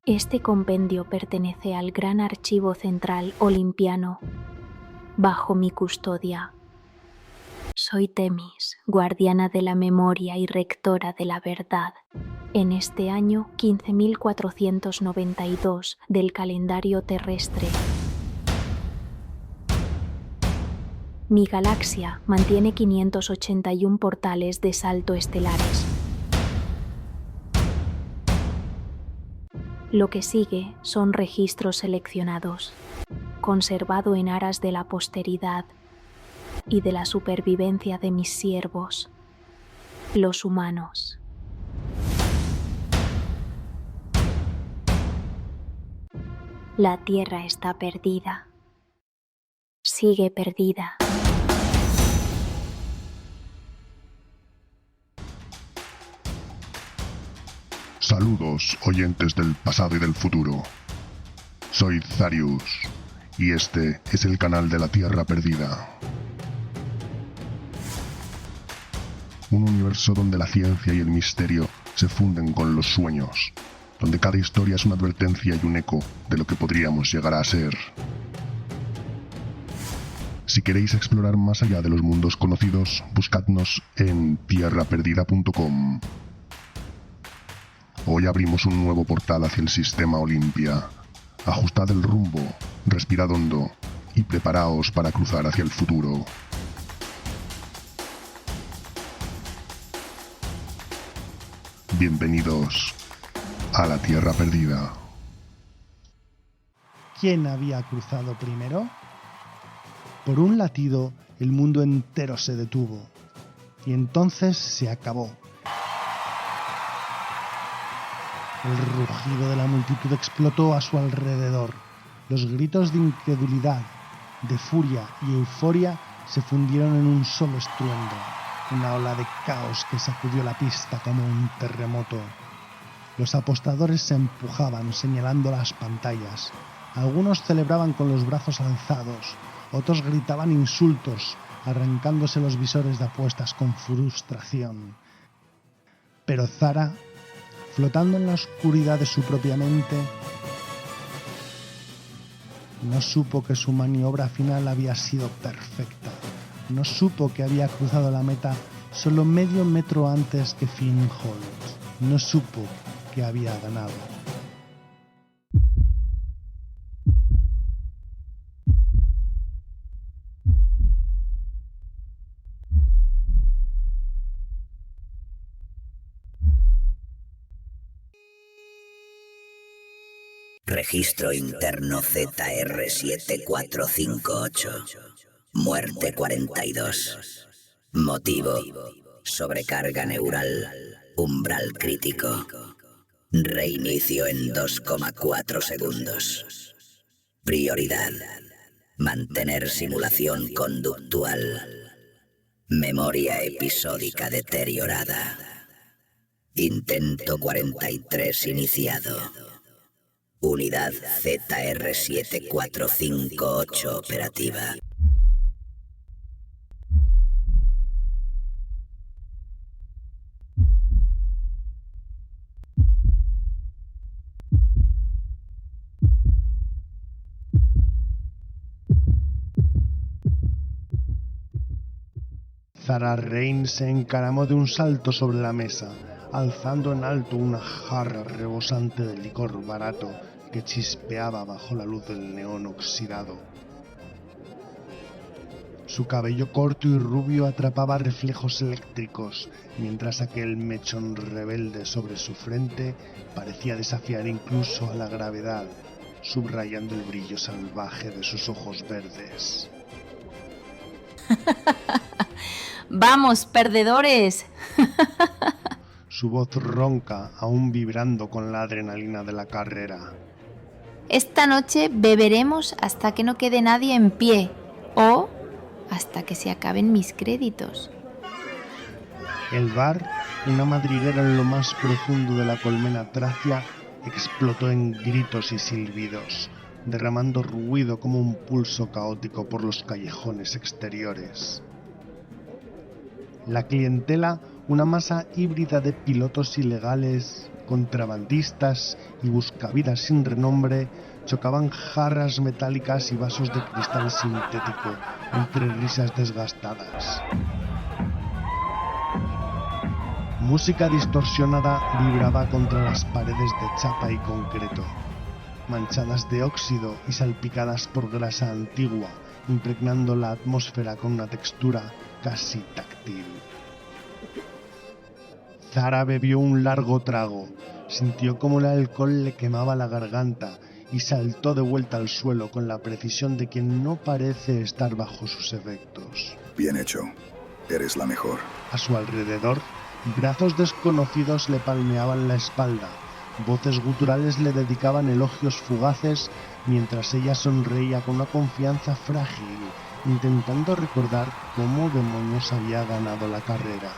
Este compendio pertenece al Gran Archivo Central Olimpiano, bajo mi custodia. Soy Temis, guardiana de la memoria y rectora de la verdad, en este año 15.492 del calendario terrestre. Mi galaxia mantiene 581 portales de salto estelares. Lo que sigue son registros seleccionados, conservado en aras de la posteridad y de la supervivencia de mis siervos, los humanos. La Tierra está perdida. Sigue perdida. Saludos, oyentes del pasado y del futuro. Soy Zarius, y este es el canal de la Tierra Perdida. Un universo donde la ciencia y el misterio se funden con los sueños, donde cada historia es una advertencia y un eco de lo que podríamos llegar a ser. Si queréis explorar más allá de los mundos conocidos, buscadnos en tierraperdida.com. Hoy abrimos un nuevo portal hacia el sistema Olimpia. Ajustad el rumbo, respirad hondo y preparaos para cruzar hacia el futuro. Bienvenidos a la Tierra Perdida. ¿Quién había cruzado primero? Por un latido, el mundo entero se detuvo, y entonces se acabó. El rugido de la multitud explotó a su alrededor. Los gritos de incredulidad, de furia y euforia se fundieron en un solo estruendo, una ola de caos que sacudió la pista como un terremoto. Los apostadores se empujaban señalando las pantallas. Algunos celebraban con los brazos alzados, otros gritaban insultos, arrancándose los visores de apuestas con frustración. Pero Zara, flotando en la oscuridad de su propia mente, no supo que su maniobra final había sido perfecta. No supo que había cruzado la meta solo medio metro antes que Finn Holt. No supo que había ganado. Registro interno ZR7458. Muerte 42. Motivo: sobrecarga neural. Umbral crítico. Reinicio en 2,4 segundos. Prioridad: mantener simulación conductual. Memoria episódica deteriorada. Intento 43 iniciado. Unidad ZR7458 operativa. Zara Rain se encaramó de un salto sobre la mesa, alzando en alto una jarra rebosante de licor barato que chispeaba bajo la luz del neón oxidado. Su cabello corto y rubio atrapaba reflejos eléctricos, mientras aquel mechón rebelde sobre su frente parecía desafiar incluso a la gravedad, subrayando el brillo salvaje de sus ojos verdes. ¡Vamos, perdedores! Su voz ronca, aún vibrando con la adrenalina de la carrera. Esta noche beberemos hasta que no quede nadie en pie, o hasta que se acaben mis créditos. El bar, una madriguera en lo más profundo de la colmena tracia, explotó en gritos y silbidos, derramando ruido como un pulso caótico por los callejones exteriores. La clientela, una masa híbrida de pilotos ilegales, Contrabandistas y buscavidas sin renombre chocaban jarras metálicas y vasos de cristal sintético entre risas desgastadas. Música distorsionada vibraba contra las paredes de chapa y concreto, manchadas de óxido y salpicadas por grasa antigua, impregnando la atmósfera con una textura casi táctil. Zara bebió un largo trago, sintió como el alcohol le quemaba la garganta y saltó de vuelta al suelo con la precisión de quien no parece estar bajo sus efectos. Bien hecho. Eres la mejor. A su alrededor, brazos desconocidos le palmeaban la espalda, voces guturales le dedicaban elogios fugaces mientras ella sonreía con una confianza frágil, intentando recordar cómo demonios había ganado la carrera.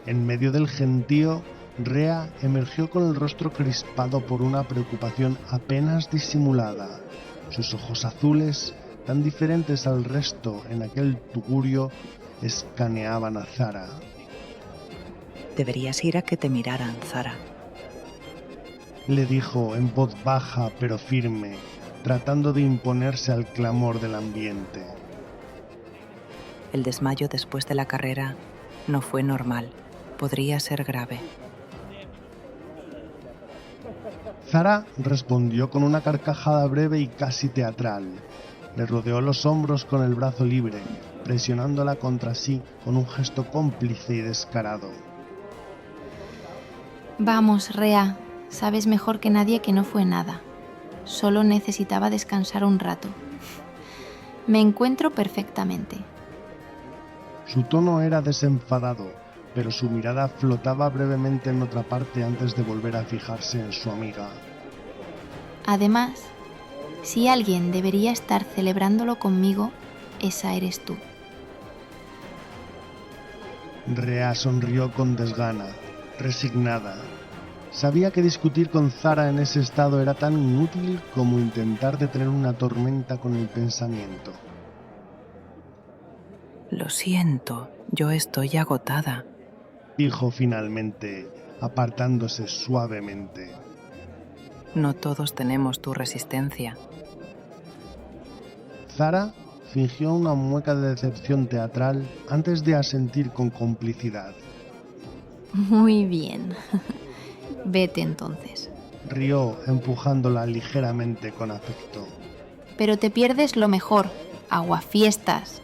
En medio del gentío, Rea emergió con el rostro crispado por una preocupación apenas disimulada. Sus ojos azules, tan diferentes al resto en aquel tugurio, escaneaban a Zara. Deberías ir a que te miraran, Zara. Le dijo en voz baja pero firme, tratando de imponerse al clamor del ambiente. El desmayo después de la carrera no fue normal. Podría ser grave. Zara respondió con una carcajada breve y casi teatral. Le rodeó los hombros con el brazo libre, presionándola contra sí con un gesto cómplice y descarado. Vamos, Rea, sabes mejor que nadie que no fue nada. Solo necesitaba descansar un rato. Me encuentro perfectamente. Su tono era desenfadado, pero su mirada flotaba brevemente en otra parte antes de volver a fijarse en su amiga. Además, si alguien debería estar celebrándolo conmigo, esa eres tú. Rea sonrió con desgana, resignada. Sabía que discutir con Zara en ese estado era tan inútil como intentar detener una tormenta con el pensamiento. Lo siento, yo estoy agotada, dijo finalmente, apartándose suavemente. No todos tenemos tu resistencia. Zara fingió una mueca de decepción teatral antes de asentir con complicidad. Muy bien. Vete entonces. Rió, empujándola ligeramente con afecto. Pero te pierdes lo mejor, aguafiestas.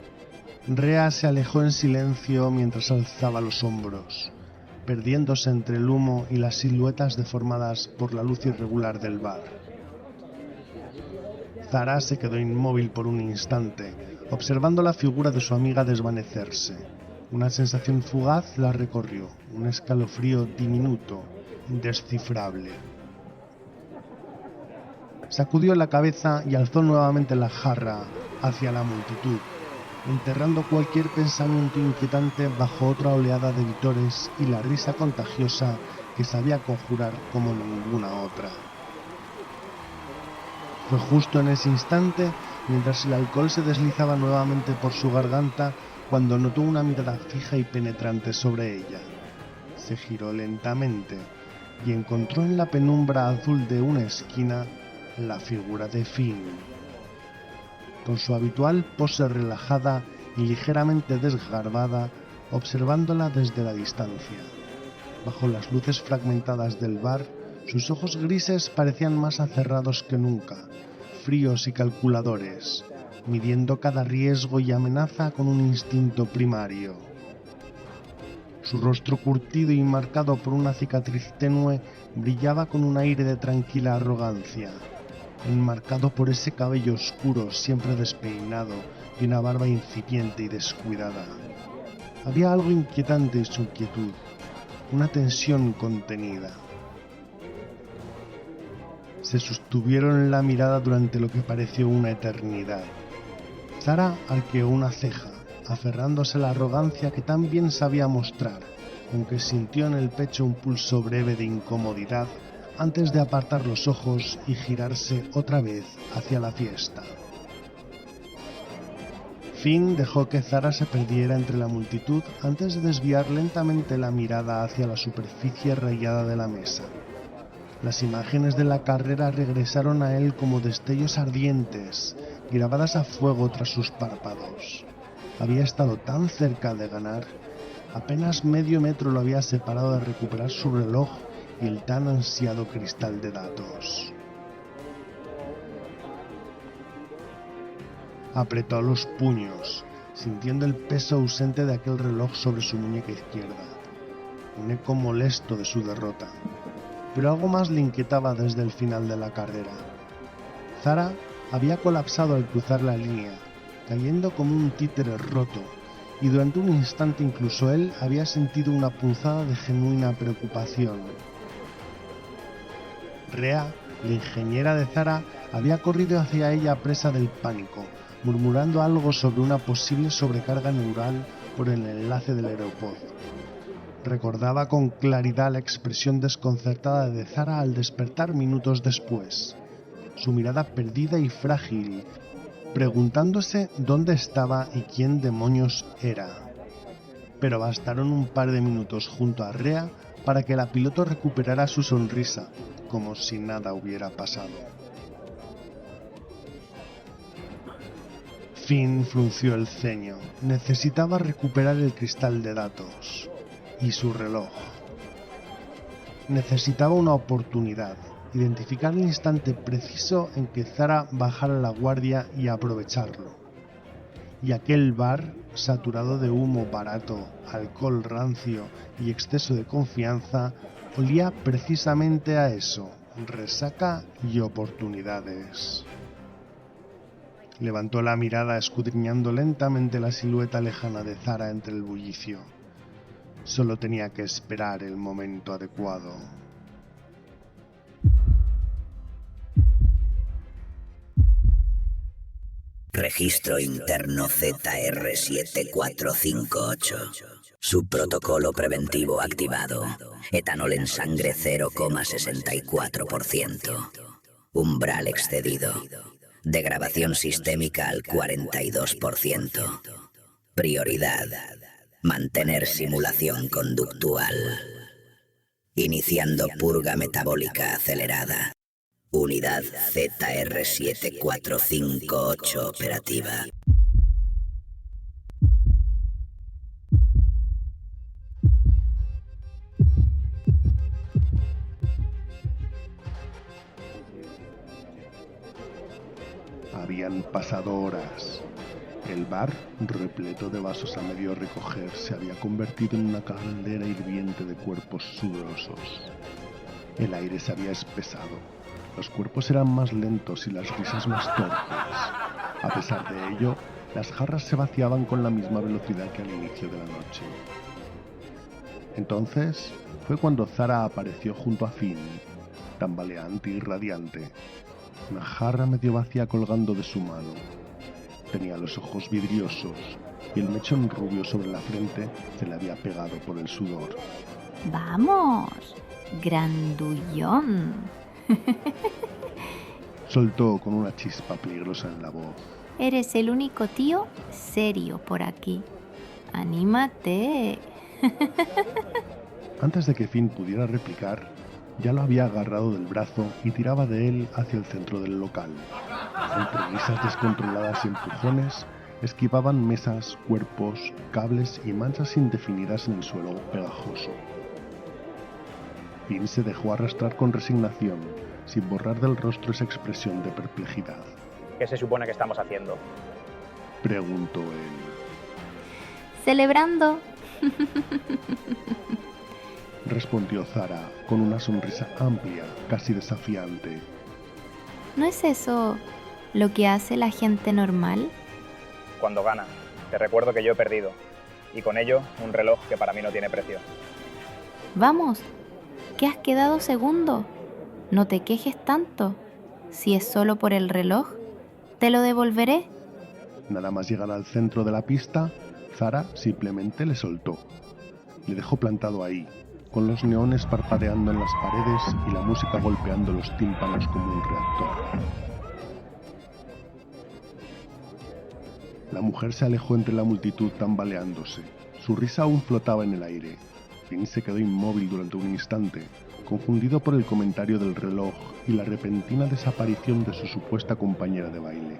Rea se alejó en silencio mientras alzaba los hombros, perdiéndose entre el humo y las siluetas deformadas por la luz irregular del bar. Zara se quedó inmóvil por un instante, observando la figura de su amiga desvanecerse. Una sensación fugaz la recorrió, un escalofrío diminuto, indescifrable. Sacudió la cabeza y alzó nuevamente la jarra hacia la multitud, enterrando cualquier pensamiento inquietante bajo otra oleada de vítores y la risa contagiosa que sabía conjurar como ninguna otra. Fue justo en ese instante, mientras el alcohol se deslizaba nuevamente por su garganta, cuando notó una mirada fija y penetrante sobre ella. Se giró lentamente y encontró en la penumbra azul de una esquina la figura de Finn. Con su habitual pose relajada y ligeramente desgarbada, observándola desde la distancia. Bajo las luces fragmentadas del bar, sus ojos grises parecían más acerrados que nunca, fríos y calculadores, midiendo cada riesgo y amenaza con un instinto primario. Su rostro curtido y marcado por una cicatriz tenue brillaba con un aire de tranquila arrogancia, enmarcado por ese cabello oscuro siempre despeinado y una barba incipiente y descuidada. Había algo inquietante en su quietud, una tensión contenida. Se sostuvieron en la mirada durante lo que pareció una eternidad. Zara arqueó una ceja, aferrándose a la arrogancia que tan bien sabía mostrar, aunque sintió en el pecho un pulso breve de incomodidad antes de apartar los ojos y girarse otra vez hacia la fiesta. Finn dejó que Zara se perdiera entre la multitud antes de desviar lentamente la mirada hacia la superficie rayada de la mesa. Las imágenes de la carrera regresaron a él como destellos ardientes, grabadas a fuego tras sus párpados. Había estado tan cerca de ganar, apenas medio metro lo había separado de recuperar su reloj y el tan ansiado cristal de datos. Apretó los puños, sintiendo el peso ausente de aquel reloj sobre su muñeca izquierda, un eco molesto de su derrota. Pero algo más le inquietaba desde el final de la carrera. Zara había colapsado al cruzar la línea, cayendo como un títere roto, y durante un instante incluso él había sentido una punzada de genuina preocupación. Rhea, la ingeniera de Zara, había corrido hacia ella presa del pánico, murmurando algo sobre una posible sobrecarga neural por el enlace del aeropod. Recordaba con claridad la expresión desconcertada de Zara al despertar minutos después, su mirada perdida y frágil, preguntándose dónde estaba y quién demonios era. Pero bastaron un par de minutos junto a Rhea para que la piloto recuperara su sonrisa, como si nada hubiera pasado. Finn frunció el ceño. Necesitaba recuperar el cristal de datos y su reloj. Necesitaba una oportunidad, identificar el instante preciso en que Zara bajara la guardia y aprovecharlo. Y aquel bar, saturado de humo barato, alcohol rancio y exceso de confianza, olía precisamente a eso, resaca y oportunidades. Levantó la mirada escudriñando lentamente la silueta lejana de Zara entre el bullicio. Solo tenía que esperar el momento adecuado. Registro interno ZR7458. Subprotocolo preventivo activado. Etanol en sangre 0,64%. Umbral excedido. Degradación sistémica al 42%. Prioridad: mantener simulación conductual. Iniciando purga metabólica acelerada. Unidad ZR7458 operativa. Habían pasado horas. El bar, repleto de vasos a medio recoger, se había convertido en una caldera hirviente de cuerpos sudorosos. El aire se había espesado. Los cuerpos eran más lentos y las risas más torpes. A pesar de ello, las jarras se vaciaban con la misma velocidad que al inicio de la noche. Entonces fue cuando Zara apareció junto a Finn, tambaleante y radiante, una jarra medio vacía colgando de su mano. Tenía los ojos vidriosos y el mechón rubio sobre la frente se le había pegado por el sudor. ¡Vamos! ¡Grandullón! Soltó con una chispa peligrosa en la voz. Eres el único tío serio por aquí. ¡Anímate! Antes de que Finn pudiera replicar, ya lo había agarrado del brazo y tiraba de él hacia el centro del local. Entre risas descontroladas y empujones, esquivaban mesas, cuerpos, cables y manchas indefinidas en el suelo pegajoso. Finn se dejó arrastrar con resignación, sin borrar del rostro esa expresión de perplejidad. ¿Qué se supone que estamos haciendo? Preguntó él. ¡Celebrando! Respondió Zara con una sonrisa amplia, casi desafiante. ¿No es eso lo que hace la gente normal? Cuando gana, te recuerdo que yo he perdido. Y con ello, un reloj que para mí no tiene precio. Vamos, que has quedado segundo. No te quejes tanto. Si es solo por el reloj, te lo devolveré. Nada más llegar al centro de la pista, Zara simplemente le soltó. Le dejó plantado ahí, con los neones parpadeando en las paredes y la música golpeando los tímpanos como un reactor. La mujer se alejó entre la multitud tambaleándose. Su risa aún flotaba en el aire. Finn se quedó inmóvil durante un instante, confundido por el comentario del reloj y la repentina desaparición de su supuesta compañera de baile.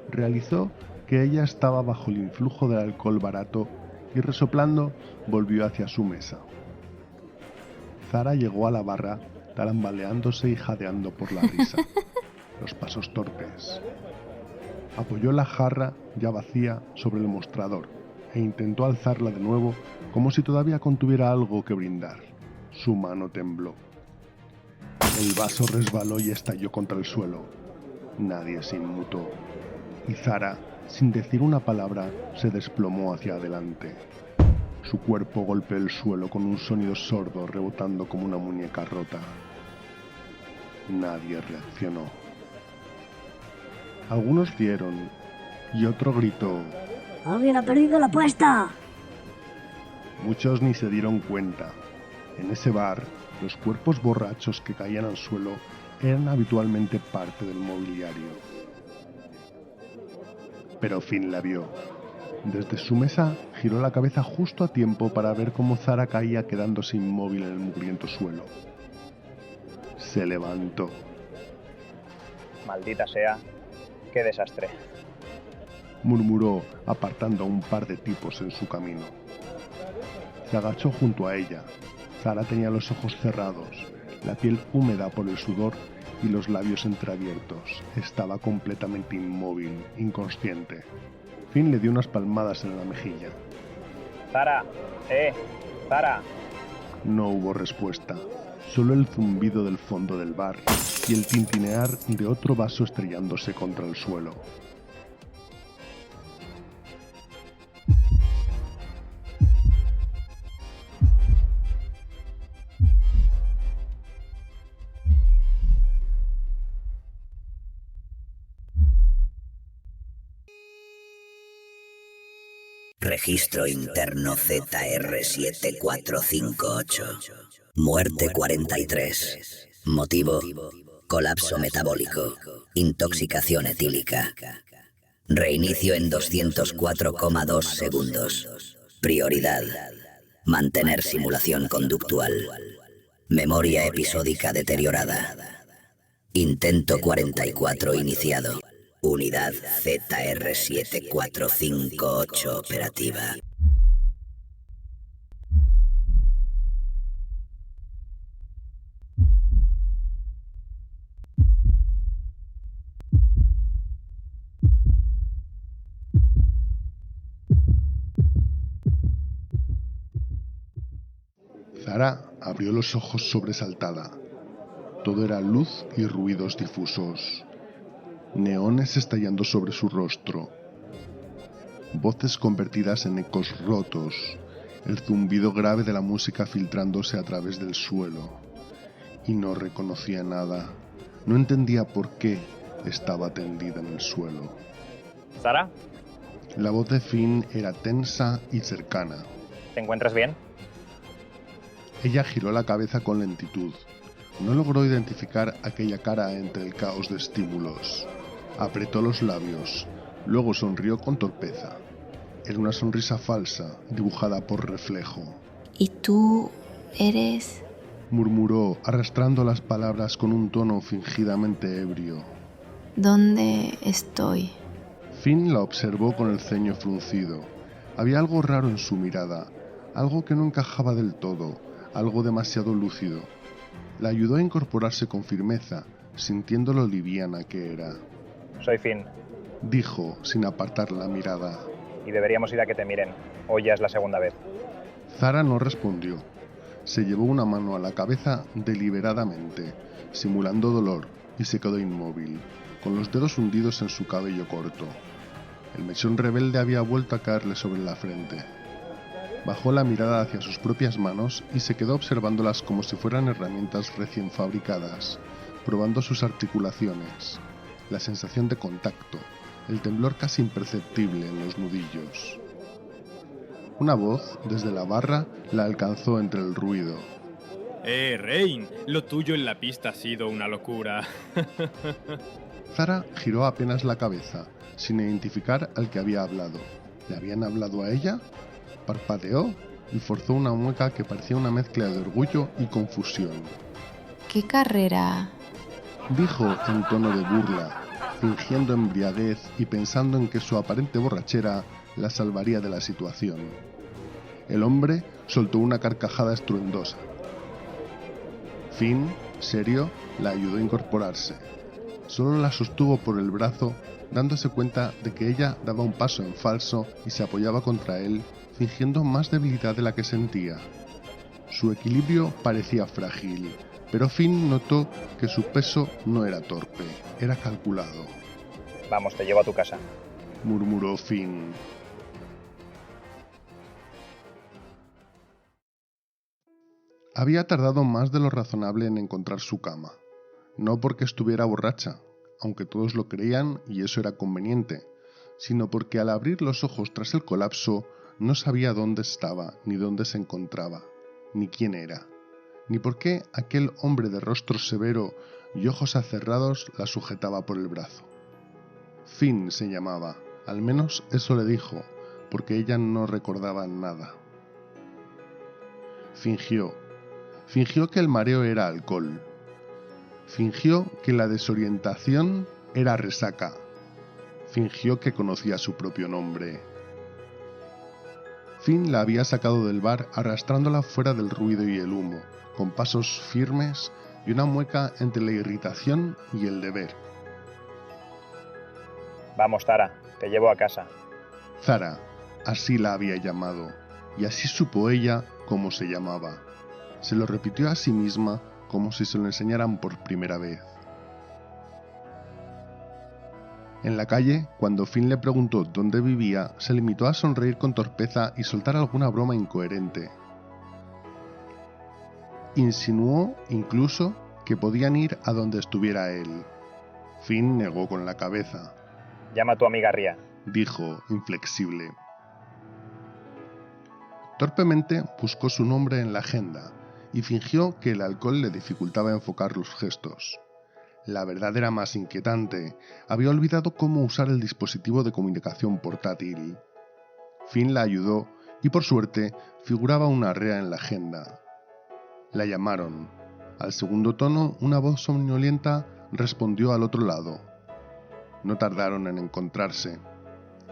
Realizó que ella estaba bajo el influjo del alcohol barato y resoplando volvió hacia su mesa. Zara llegó a la barra tambaleándose y jadeando por la risa, los pasos torpes. Apoyó la jarra ya vacía sobre el mostrador e intentó alzarla de nuevo como si todavía contuviera algo que brindar. Su mano tembló. El vaso resbaló y estalló contra el suelo. Nadie se inmutó. Y Zara, sin decir una palabra, se desplomó hacia adelante. Su cuerpo golpeó el suelo con un sonido sordo rebotando como una muñeca rota. Nadie reaccionó. Algunos rieron y otro gritó: ¡Alguien ha perdido la apuesta! Muchos ni se dieron cuenta. En ese bar, los cuerpos borrachos que caían al suelo eran habitualmente parte del mobiliario. Pero Finn la vio. Desde su mesa giró la cabeza justo a tiempo para ver cómo Zara caía quedándose inmóvil en el mugriento suelo. Se levantó. Maldita sea, qué desastre. Murmuró, apartando a un par de tipos en su camino. Se agachó junto a ella. Zara tenía los ojos cerrados, la piel húmeda por el sudor y los labios entreabiertos. Estaba completamente inmóvil, inconsciente. Finn le dio unas palmadas en la mejilla. ¡Zara! ¡Zara! No hubo respuesta, solo el zumbido del fondo del bar y el tintinear de otro vaso estrellándose contra el suelo. Registro interno ZR7458. Muerte 43. Motivo: colapso metabólico. Intoxicación etílica. Reinicio en 204,2 segundos. Prioridad: mantener simulación conductual. Memoria episódica deteriorada. Intento 44 iniciado. Unidad ZR7458 operativa. Zara abrió los ojos sobresaltada. Todo era luz y ruidos difusos. Neones estallando sobre su rostro. Voces convertidas en ecos rotos. El zumbido grave de la música filtrándose a través del suelo. Y no reconocía nada. No entendía por qué estaba tendida en el suelo. ¿Zara? La voz de Finn era tensa y cercana. ¿Te encuentras bien? Ella giró la cabeza con lentitud. No logró identificar aquella cara entre el caos de estímulos. Apretó los labios, luego sonrió con torpeza. Era una sonrisa falsa, dibujada por reflejo. ¿Y tú eres? Murmuró, arrastrando las palabras con un tono fingidamente ebrio. ¿Dónde estoy? Finn la observó con el ceño fruncido. Había algo raro en su mirada, algo que no encajaba del todo, algo demasiado lúcido. La ayudó a incorporarse con firmeza, sintiendo lo liviana que era. Soy Finn. Dijo, sin apartar la mirada. Y deberíamos ir a que te miren. Hoy ya es la segunda vez. Zara no respondió. Se llevó una mano a la cabeza deliberadamente, simulando dolor, y se quedó inmóvil, con los dedos hundidos en su cabello corto. El mechón rebelde había vuelto a caerle sobre la frente. Bajó la mirada hacia sus propias manos y se quedó observándolas como si fueran herramientas recién fabricadas, probando sus articulaciones, la sensación de contacto, el temblor casi imperceptible en los nudillos. Una voz, desde la barra, la alcanzó entre el ruido. Rain, lo tuyo en la pista ha sido una locura. Zara giró apenas la cabeza, sin identificar al que había hablado. ¿Le habían hablado a ella? Parpadeó y forzó una mueca que parecía una mezcla de orgullo y confusión. ¿Qué carrera? Dijo en tono de burla, fingiendo embriaguez y pensando en que su aparente borrachera la salvaría de la situación. El hombre soltó una carcajada estruendosa. Finn, serio, la ayudó a incorporarse. Solo la sostuvo por el brazo, dándose cuenta de que ella daba un paso en falso y se apoyaba contra él, fingiendo más debilidad de la que sentía. Su equilibrio parecía frágil, pero Finn notó que su peso no era torpe, era calculado. Vamos, te llevo a tu casa, murmuró Finn. Había tardado más de lo razonable en encontrar su cama, no porque estuviera borracha, aunque todos lo creían y eso era conveniente, sino porque al abrir los ojos tras el colapso no sabía dónde estaba, ni dónde se encontraba, ni quién era, ni por qué aquel hombre de rostro severo y ojos acerrados la sujetaba por el brazo. Finn se llamaba, al menos eso le dijo, porque ella no recordaba nada. Fingió que el mareo era alcohol. Fingió que la desorientación era resaca. Fingió que conocía su propio nombre. Finn la había sacado del bar arrastrándola fuera del ruido y el humo, con pasos firmes y una mueca entre la irritación y el deber. Vamos, Zara, te llevo a casa. Zara, así la había llamado, y así supo ella cómo se llamaba. Se lo repitió a sí misma como si se lo enseñaran por primera vez. En la calle, cuando Finn le preguntó dónde vivía, se limitó a sonreír con torpeza y soltar alguna broma incoherente. Insinuó incluso que podían ir a donde estuviera él. Finn negó con la cabeza. Llama a tu amiga Ria, dijo, inflexible. Torpemente buscó su nombre en la agenda y fingió que el alcohol le dificultaba enfocar los gestos. La verdad era más inquietante. Había olvidado cómo usar el dispositivo de comunicación portátil. Finn la ayudó y por suerte figuraba una Rea en la agenda. La llamaron. Al segundo tono, una voz somnolienta respondió al otro lado. No tardaron en encontrarse.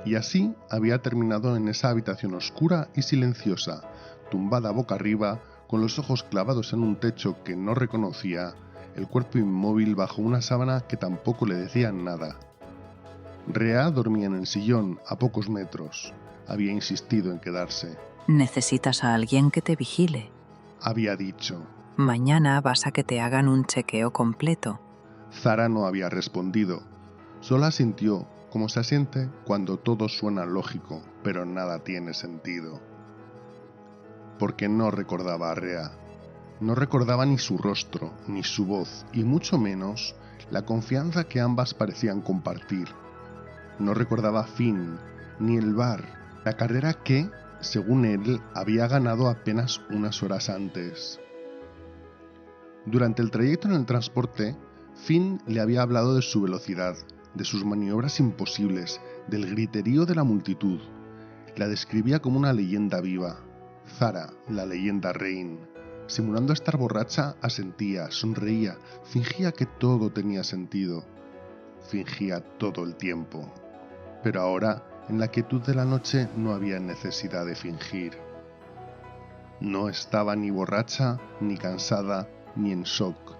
Y así había terminado en esa habitación oscura y silenciosa, tumbada boca arriba, con los ojos clavados en un techo que no reconocía, el cuerpo inmóvil bajo una sábana que tampoco le decían nada. Rea dormía en el sillón, a pocos metros. Había insistido en quedarse. Necesitas a alguien que te vigile. Había dicho. Mañana vas a que te hagan un chequeo completo. Zara no había respondido. Solo asintió, como se asiente cuando todo suena lógico, pero nada tiene sentido. Porque no recordaba a Rea. No recordaba ni su rostro, ni su voz, y mucho menos la confianza que ambas parecían compartir. No recordaba a Finn, ni el bar, la carrera que, según él, había ganado apenas unas horas antes. Durante el trayecto en el transporte, Finn le había hablado de su velocidad, de sus maniobras imposibles, del griterío de la multitud. La describía como una leyenda viva. Zara, la leyenda Rain. Simulando estar borracha, asentía, sonreía, fingía que todo tenía sentido. Fingía todo el tiempo. Pero ahora, en la quietud de la noche, no había necesidad de fingir. No estaba ni borracha, ni cansada, ni en shock.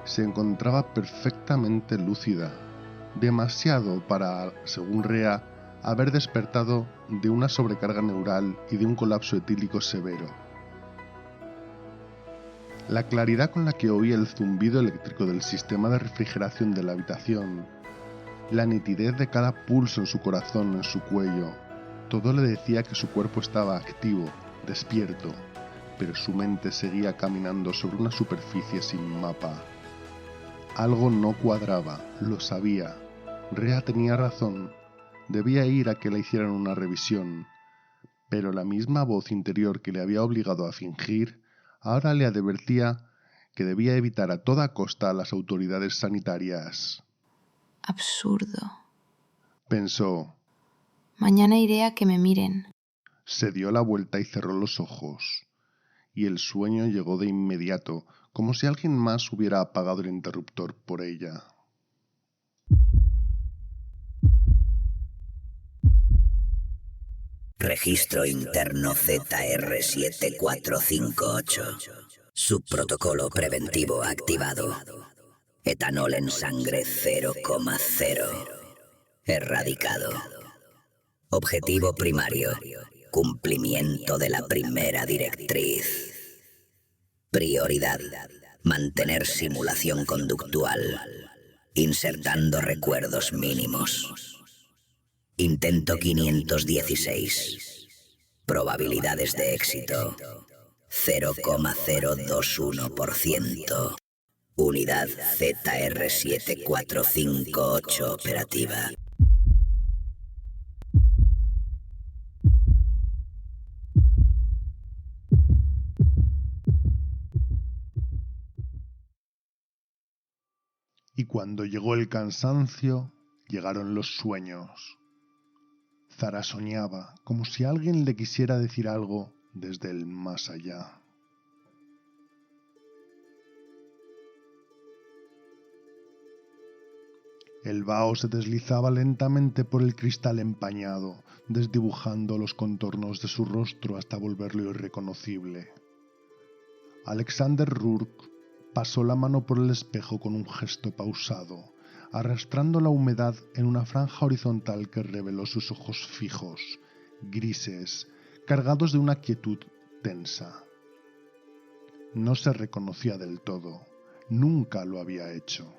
Se encontraba perfectamente lúcida. Demasiado para, según Rea, haber despertado de una sobrecarga neural y de un colapso etílico severo. La claridad con la que oía el zumbido eléctrico del sistema de refrigeración de la habitación, la nitidez de cada pulso en su corazón, en su cuello, todo le decía que su cuerpo estaba activo, despierto, pero su mente seguía caminando sobre una superficie sin mapa. Algo no cuadraba, lo sabía. Rea tenía razón, debía ir a que le hicieran una revisión, pero la misma voz interior que le había obligado a fingir, ahora le advertía que debía evitar a toda costa a las autoridades sanitarias. Absurdo. Pensó. Mañana iré a que me miren. Se dio la vuelta y cerró los ojos. Y el sueño llegó de inmediato, como si alguien más hubiera apagado el interruptor por ella. Registro interno ZR7458. Subprotocolo preventivo activado. Etanol en sangre 0,0. Erradicado. Objetivo primario. Cumplimiento de la primera directriz. Prioridad. Mantener simulación conductual. Insertando recuerdos mínimos. Intento 516. Probabilidades de éxito. 0,021%. Unidad ZR7458 operativa. Y cuando llegó el cansancio, llegaron los sueños. Zara soñaba como si alguien le quisiera decir algo desde el más allá. El vaho se deslizaba lentamente por el cristal empañado, desdibujando los contornos de su rostro hasta volverlo irreconocible. Alexander Rourke pasó la mano por el espejo con un gesto pausado, arrastrando la humedad en una franja horizontal que reveló sus ojos fijos, grises, cargados de una quietud tensa. No se reconocía del todo, nunca lo había hecho.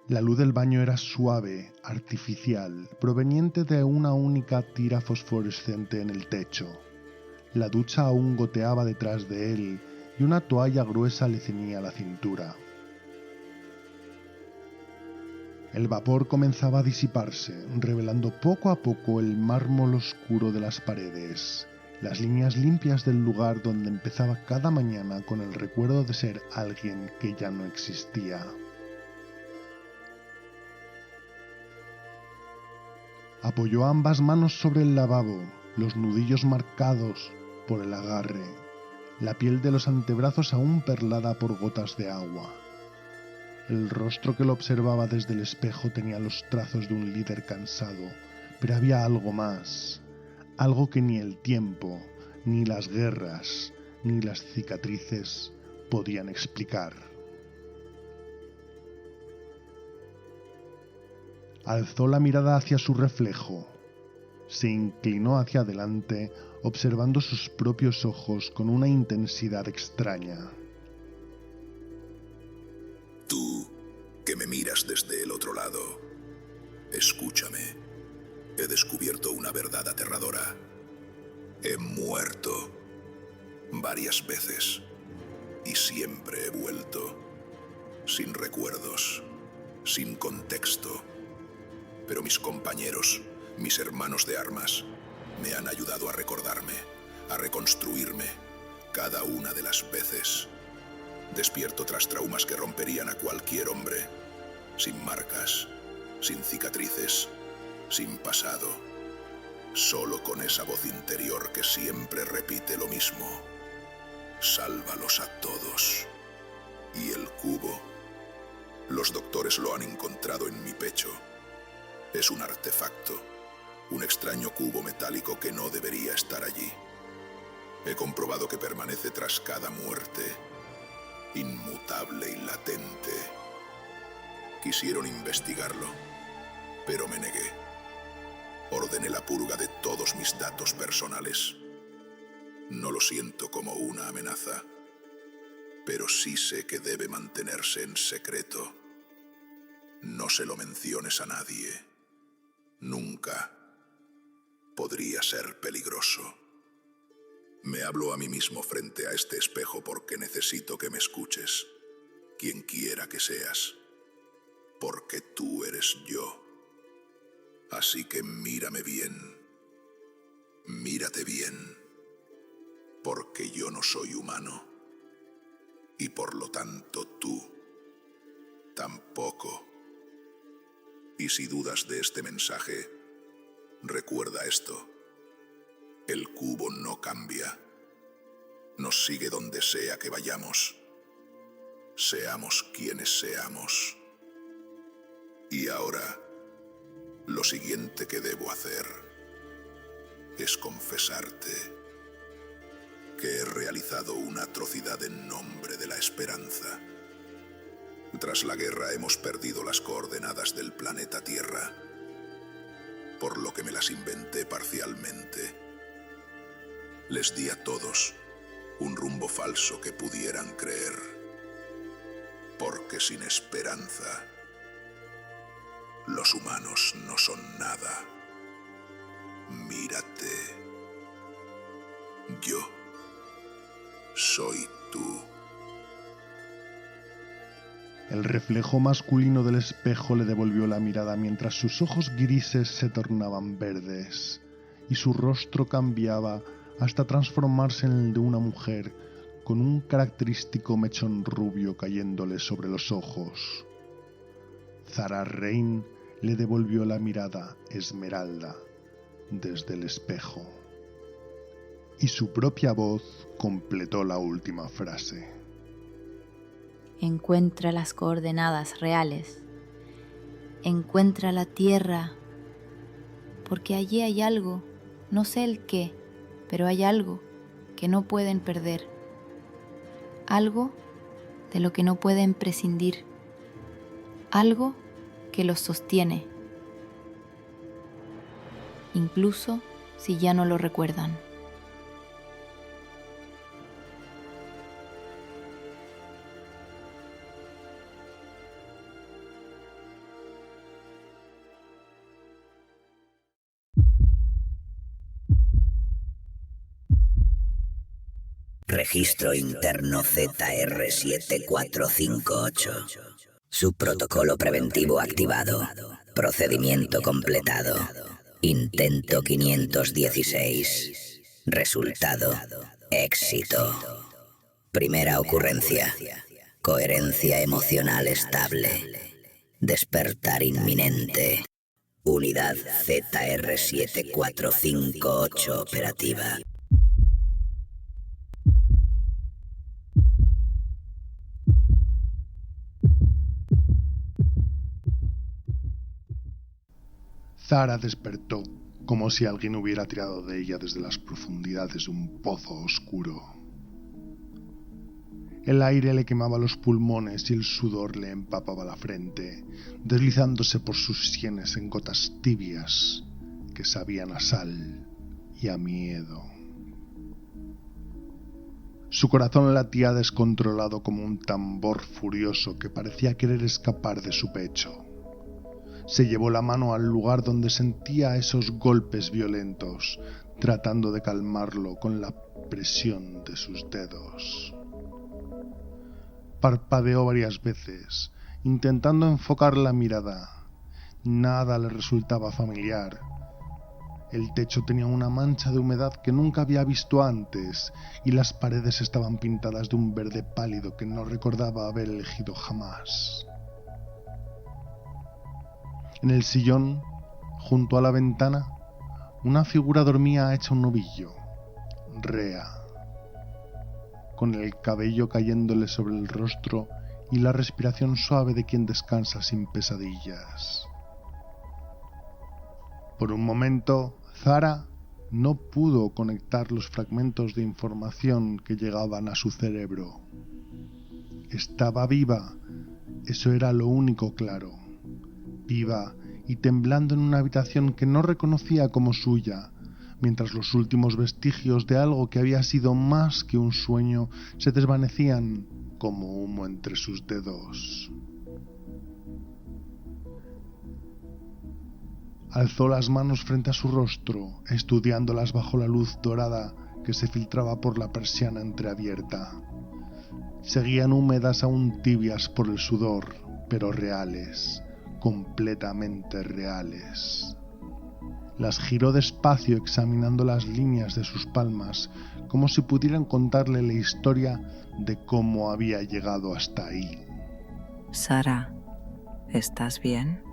La luz del baño era suave, artificial, proveniente de una única tira fosforescente en el techo. La ducha aún goteaba detrás de él y una toalla gruesa le ceñía la cintura. El vapor comenzaba a disiparse, revelando poco a poco el mármol oscuro de las paredes, las líneas limpias del lugar donde empezaba cada mañana con el recuerdo de ser alguien que ya no existía. Apoyó ambas manos sobre el lavabo, los nudillos marcados por el agarre, la piel de los antebrazos aún perlada por gotas de agua. El rostro que lo observaba desde el espejo tenía los trazos de un líder cansado, pero había algo más, algo que ni el tiempo, ni las guerras, ni las cicatrices podían explicar. Alzó la mirada hacia su reflejo. Se inclinó hacia adelante, observando sus propios ojos con una intensidad extraña. Tú, que me miras desde el otro lado, escúchame. He descubierto una verdad aterradora. He muerto varias veces y siempre he vuelto, sin recuerdos, sin contexto. Pero mis compañeros, mis hermanos de armas, me han ayudado a recordarme, a reconstruirme, cada una de las veces. Despierto tras traumas que romperían a cualquier hombre, sin marcas, sin cicatrices, sin pasado, solo con esa voz interior que siempre repite lo mismo. Sálvalos a todos. Y el cubo, los doctores lo han encontrado en mi pecho. Es un artefacto, un extraño cubo metálico que no debería estar allí. He comprobado que permanece tras cada muerte, inmutable y latente. Quisieron investigarlo, pero me negué. Ordené la purga de todos mis datos personales. No lo siento como una amenaza, pero sí sé que debe mantenerse en secreto. No se lo menciones a nadie. Nunca. Podría ser peligroso. Me hablo a mí mismo frente a este espejo porque necesito que me escuches, quien quiera que seas, porque tú eres yo. Así que mírame bien, mírate bien, porque yo no soy humano, y por lo tanto tú tampoco. Y si dudas de este mensaje, recuerda esto. El cubo no cambia. Nos sigue donde sea que vayamos. Seamos quienes seamos. Y ahora, lo siguiente que debo hacer es confesarte que he realizado una atrocidad en nombre de la esperanza. Tras la guerra hemos perdido las coordenadas del planeta Tierra, por lo que me las inventé parcialmente. Les di a todos un rumbo falso que pudieran creer, porque sin esperanza, los humanos no son nada. Mírate. Yo soy tú. El reflejo masculino del espejo le devolvió la mirada mientras sus ojos grises se tornaban verdes y su rostro cambiaba hasta transformarse en el de una mujer con un característico mechón rubio cayéndole sobre los ojos. Zara Rain le devolvió la mirada esmeralda desde el espejo y su propia voz completó la última frase. Encuentra las coordenadas reales. Encuentra la Tierra. Porque allí hay algo, no sé el qué, pero hay algo que no pueden perder. Algo de lo que no pueden prescindir. Algo que los sostiene. Incluso si ya no lo recuerdan. Registro interno ZR7458. Subprotocolo preventivo activado. Procedimiento completado. Intento 516. Resultado: éxito. Primera ocurrencia: coherencia emocional estable. Despertar inminente. Unidad ZR7458 operativa. Zara despertó, como si alguien hubiera tirado de ella desde las profundidades de un pozo oscuro. El aire le quemaba los pulmones y el sudor le empapaba la frente, deslizándose por sus sienes en gotas tibias que sabían a sal y a miedo. Su corazón latía descontrolado como un tambor furioso que parecía querer escapar de su pecho. Se llevó la mano al lugar donde sentía esos golpes violentos, tratando de calmarlo con la presión de sus dedos. Parpadeó varias veces, intentando enfocar la mirada. Nada le resultaba familiar. El techo tenía una mancha de humedad que nunca había visto antes, y las paredes estaban pintadas de un verde pálido que no recordaba haber elegido jamás. En el sillón, junto a la ventana, una figura dormía hecha un ovillo, Rea, con el cabello cayéndole sobre el rostro y la respiración suave de quien descansa sin pesadillas. Por un momento, Zara no pudo conectar los fragmentos de información que llegaban a su cerebro. Estaba viva, eso era lo único claro. Viva y temblando en una habitación que no reconocía como suya, mientras los últimos vestigios de algo que había sido más que un sueño se desvanecían como humo entre sus dedos. Alzó las manos frente a su rostro, estudiándolas bajo la luz dorada que se filtraba por la persiana entreabierta. Seguían húmedas aún tibias por el sudor, pero reales. Completamente reales. Las giró despacio examinando las líneas de sus palmas, como si pudieran contarle la historia de cómo había llegado hasta ahí. Sara, ¿estás bien?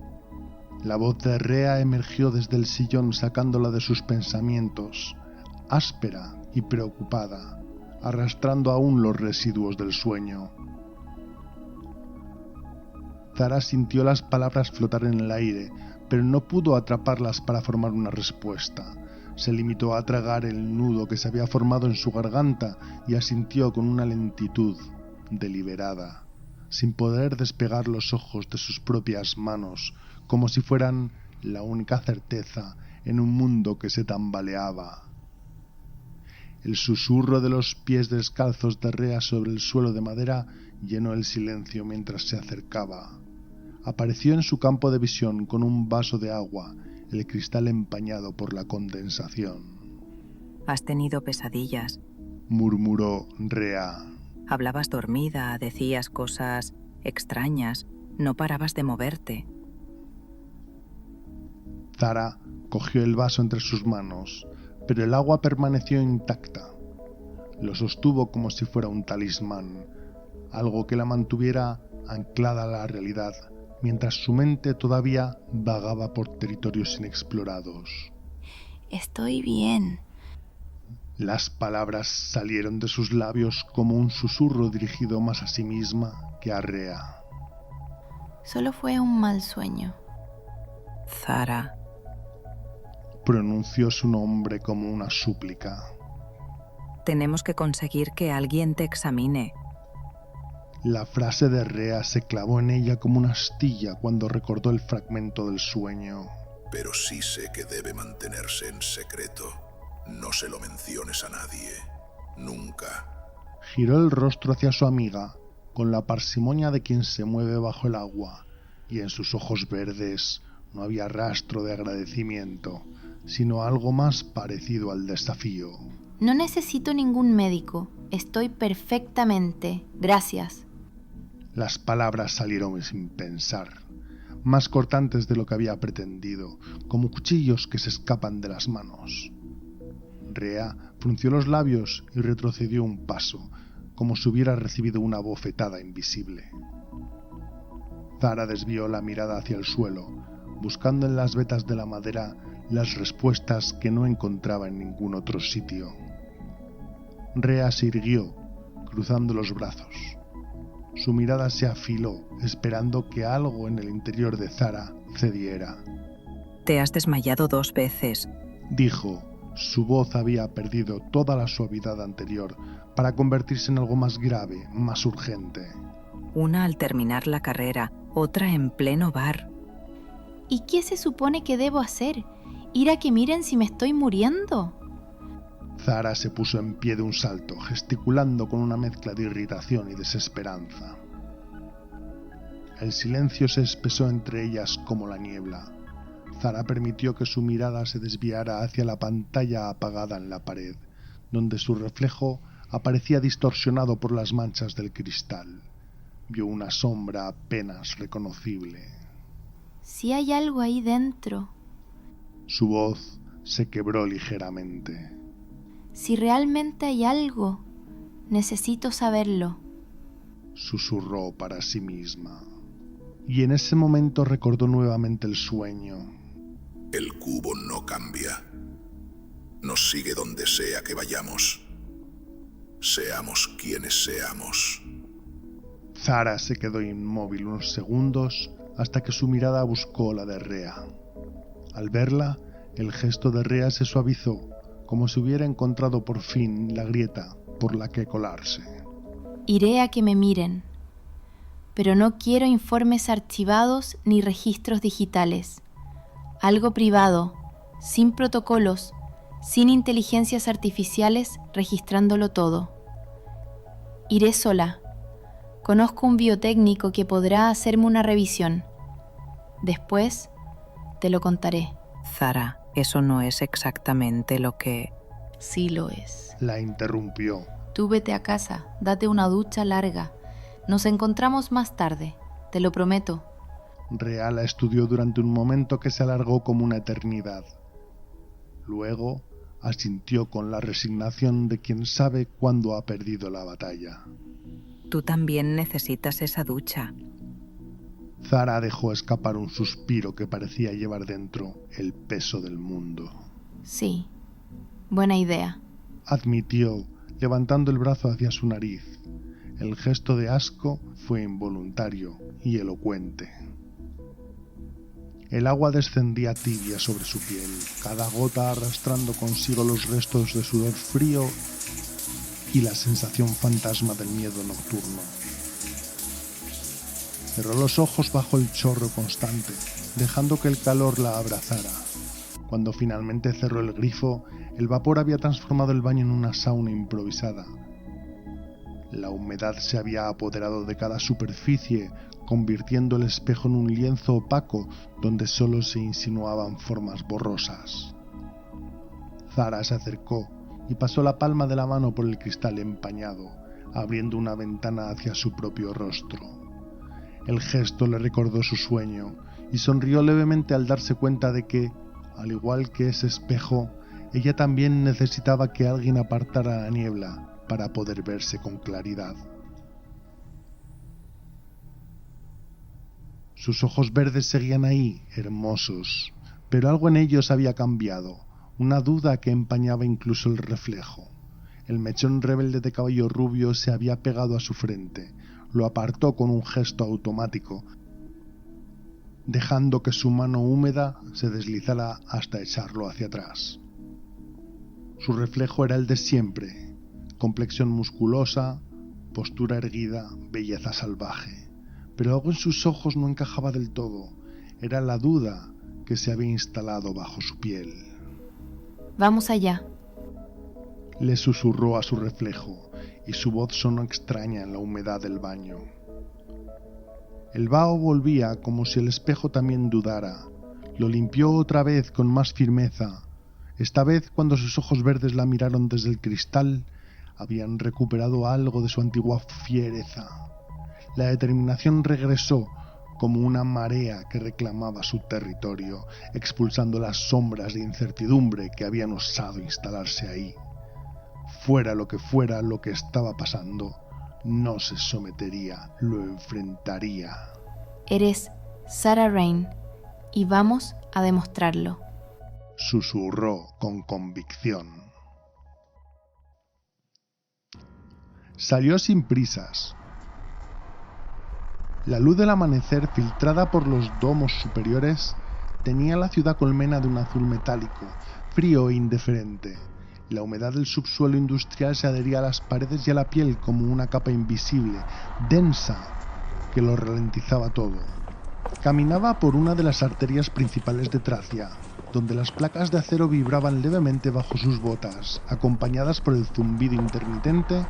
La voz de Rea emergió desde el sillón sacándola de sus pensamientos, áspera y preocupada, arrastrando aún los residuos del sueño. Zara sintió las palabras flotar en el aire, pero no pudo atraparlas para formar una respuesta. Se limitó a tragar el nudo que se había formado en su garganta y asintió con una lentitud deliberada, sin poder despegar los ojos de sus propias manos, como si fueran la única certeza en un mundo que se tambaleaba. El susurro de los pies descalzos de Rea sobre el suelo de madera llenó el silencio mientras se acercaba. Apareció en su campo de visión con un vaso de agua, el cristal empañado por la condensación. ¿Has tenido pesadillas?, murmuró Rea. Hablabas dormida, decías cosas extrañas, no parabas de moverte. Zara cogió el vaso entre sus manos, pero el agua permaneció intacta. Lo sostuvo como si fuera un talismán, algo que la mantuviera anclada a la realidad, mientras su mente todavía vagaba por territorios inexplorados. Estoy bien. Las palabras salieron de sus labios como un susurro dirigido más a sí misma que a Rea. Solo fue un mal sueño. Zara. Pronunció su nombre como una súplica. Tenemos que conseguir que alguien te examine. La frase de Rea se clavó en ella como una astilla cuando recordó el fragmento del sueño. Pero sí sé que debe mantenerse en secreto. No se lo menciones a nadie. Nunca. Giró el rostro hacia su amiga, con la parsimonia de quien se mueve bajo el agua, y en sus ojos verdes no había rastro de agradecimiento, sino algo más parecido al desafío. No necesito ningún médico. Estoy perfectamente. Gracias. Las palabras salieron sin pensar, más cortantes de lo que había pretendido, como cuchillos que se escapan de las manos. Rea frunció los labios y retrocedió un paso, como si hubiera recibido una bofetada invisible. Zara desvió la mirada hacia el suelo, buscando en las vetas de la madera las respuestas que no encontraba en ningún otro sitio. Rea se irguió, cruzando los brazos. Su mirada se afiló, esperando que algo en el interior de Zara cediera. Te has desmayado 2 veces, dijo. Su voz había perdido toda la suavidad anterior para convertirse en algo más grave, más urgente. Una al terminar la carrera, otra en pleno bar. ¿Y qué se supone que debo hacer? ¿Ir a que miren si me estoy muriendo? Zara se puso en pie de un salto, gesticulando con una mezcla de irritación y desesperanza. El silencio se espesó entre ellas como la niebla. Zara permitió que su mirada se desviara hacia la pantalla apagada en la pared, donde su reflejo aparecía distorsionado por las manchas del cristal. Vio una sombra apenas reconocible. Si hay algo ahí dentro. Su voz se quebró ligeramente. Si realmente hay algo, necesito saberlo. Susurró para sí misma. Y en ese momento recordó nuevamente el sueño. El cubo no cambia. Nos sigue donde sea que vayamos. Seamos quienes seamos. Zara se quedó inmóvil unos segundos hasta que su mirada buscó la de Rea. Al verla, el gesto de Rea se suavizó, como si hubiera encontrado por fin la grieta por la que colarse. Iré a que me miren, pero no quiero informes archivados ni registros digitales. Algo privado, sin protocolos, sin inteligencias artificiales registrándolo todo. Iré sola. Conozco un biotécnico que podrá hacerme una revisión. Después te lo contaré. Zara, eso no es exactamente lo que... Sí lo es. La interrumpió. Tú vete a casa, date una ducha larga. Nos encontramos más tarde, te lo prometo. Rea la estudió durante un momento que se alargó como una eternidad. Luego asintió con la resignación de quien sabe cuándo ha perdido la batalla. Tú también necesitas esa ducha. Zara dejó escapar un suspiro que parecía llevar dentro el peso del mundo. Sí, buena idea, admitió, levantando el brazo hacia su nariz. El gesto de asco fue involuntario y elocuente. El agua descendía tibia sobre su piel, cada gota arrastrando consigo los restos de sudor frío y la sensación fantasma del miedo nocturno. Cerró los ojos bajo el chorro constante, dejando que el calor la abrazara. Cuando finalmente cerró el grifo, el vapor había transformado el baño en una sauna improvisada. La humedad se había apoderado de cada superficie, convirtiendo el espejo en un lienzo opaco donde solo se insinuaban formas borrosas. Zara se acercó y pasó la palma de la mano por el cristal empañado, abriendo una ventana hacia su propio rostro. El gesto le recordó su sueño y sonrió levemente al darse cuenta de que, al igual que ese espejo, ella también necesitaba que alguien apartara la niebla para poder verse con claridad. Sus ojos verdes seguían ahí, hermosos, pero algo en ellos había cambiado, una duda que empañaba incluso el reflejo. El mechón rebelde de cabello rubio se había pegado a su frente, lo apartó con un gesto automático, dejando que su mano húmeda se deslizara hasta echarlo hacia atrás. Su reflejo era el de siempre, complexión musculosa, postura erguida, belleza salvaje. Pero algo en sus ojos no encajaba del todo. Era la duda que se había instalado bajo su piel. Vamos allá, le susurró a su reflejo, y su voz sonó extraña en la humedad del baño. El vaho volvía como si el espejo también dudara. Lo limpió otra vez con más firmeza. Esta vez, cuando sus ojos verdes la miraron desde el cristal, habían recuperado algo de su antigua fiereza. La determinación regresó como una marea que reclamaba su territorio, expulsando las sombras de incertidumbre que habían osado instalarse ahí. Fuera lo que estaba pasando, no se sometería, lo enfrentaría. Eres Zara Rain y vamos a demostrarlo, susurró con convicción. Salió sin prisas. La luz del amanecer, filtrada por los domos superiores, tenía la ciudad colmena de un azul metálico, frío e indiferente. La humedad del subsuelo industrial se adhería a las paredes y a la piel como una capa invisible, densa, que lo ralentizaba todo. Caminaba por una de las arterias principales de Tracia, donde las placas de acero vibraban levemente bajo sus botas, acompañadas por el zumbido intermitente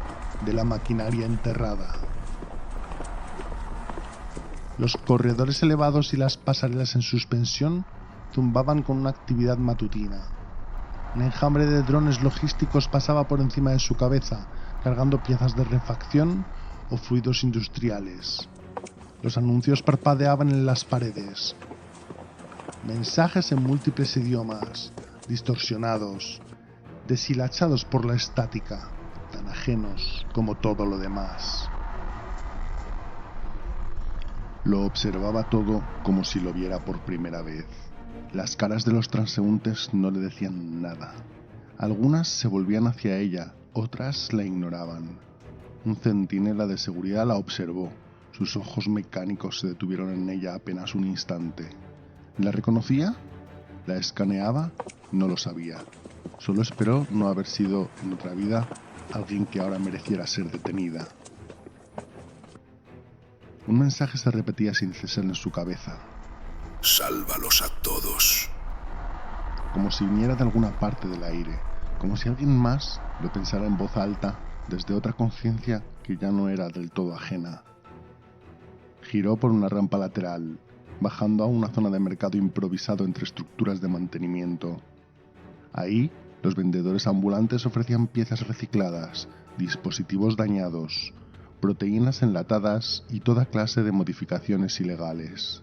de la maquinaria enterrada. Los corredores elevados y las pasarelas en suspensión zumbaban con una actividad matutina. Un enjambre de drones logísticos pasaba por encima de su cabeza, cargando piezas de refacción o fluidos industriales. Los anuncios parpadeaban en las paredes. Mensajes en múltiples idiomas, distorsionados, deshilachados por la estática, tan ajenos como todo lo demás. Lo observaba todo como si lo viera por primera vez. Las caras de los transeúntes no le decían nada. Algunas se volvían hacia ella, otras la ignoraban. Un centinela de seguridad la observó. Sus ojos mecánicos se detuvieron en ella apenas un instante. ¿La reconocía? ¿La escaneaba? No lo sabía. Solo esperó no haber sido en otra vida alguien que ahora mereciera ser detenida. Un mensaje se repetía sin cesar en su cabeza. Sálvalos a todos. Como si viniera de alguna parte del aire, como si alguien más lo pensara en voz alta desde otra conciencia que ya no era del todo ajena. Giró por una rampa lateral, bajando a una zona de mercado improvisado entre estructuras de mantenimiento. Ahí, los vendedores ambulantes ofrecían piezas recicladas, dispositivos dañados, proteínas enlatadas y toda clase de modificaciones ilegales.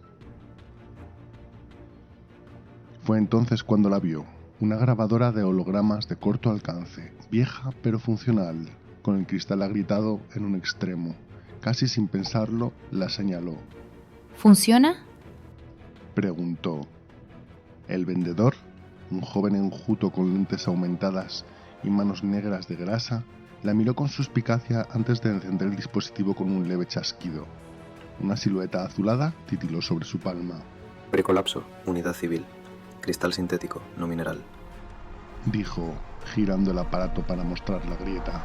Fue entonces cuando la vio, una grabadora de hologramas de corto alcance, vieja pero funcional, con el cristal agrietado en un extremo. Casi sin pensarlo, la señaló. ¿Funciona? Preguntó. El vendedor, un joven enjuto con lentes aumentadas y manos negras de grasa, la miró con suspicacia antes de encender el dispositivo con un leve chasquido. Una silueta azulada titiló sobre su palma. Precolapso, unidad civil. Cristal sintético, no mineral. Dijo, girando el aparato para mostrar la grieta.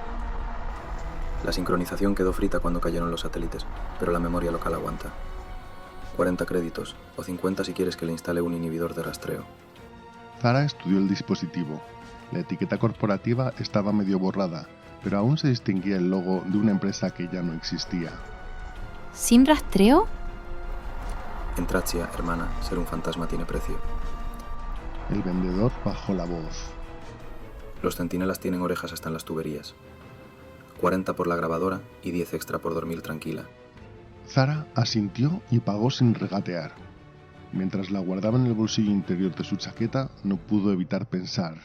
La sincronización quedó frita cuando cayeron los satélites, pero la memoria local aguanta. 40 créditos, o 50 si quieres que le instale un inhibidor de rastreo. Zara estudió el dispositivo. La etiqueta corporativa estaba medio borrada, pero aún se distinguía el logo de una empresa que ya no existía. ¿Sin rastreo? En Tracia, hermana, ser un fantasma tiene precio. El vendedor bajó la voz. Los centinelas tienen orejas hasta en las tuberías. 40 por la grabadora y 10 extra por dormir tranquila. Zara asintió y pagó sin regatear. Mientras la guardaba en el bolsillo interior de su chaqueta, no pudo evitar pensar.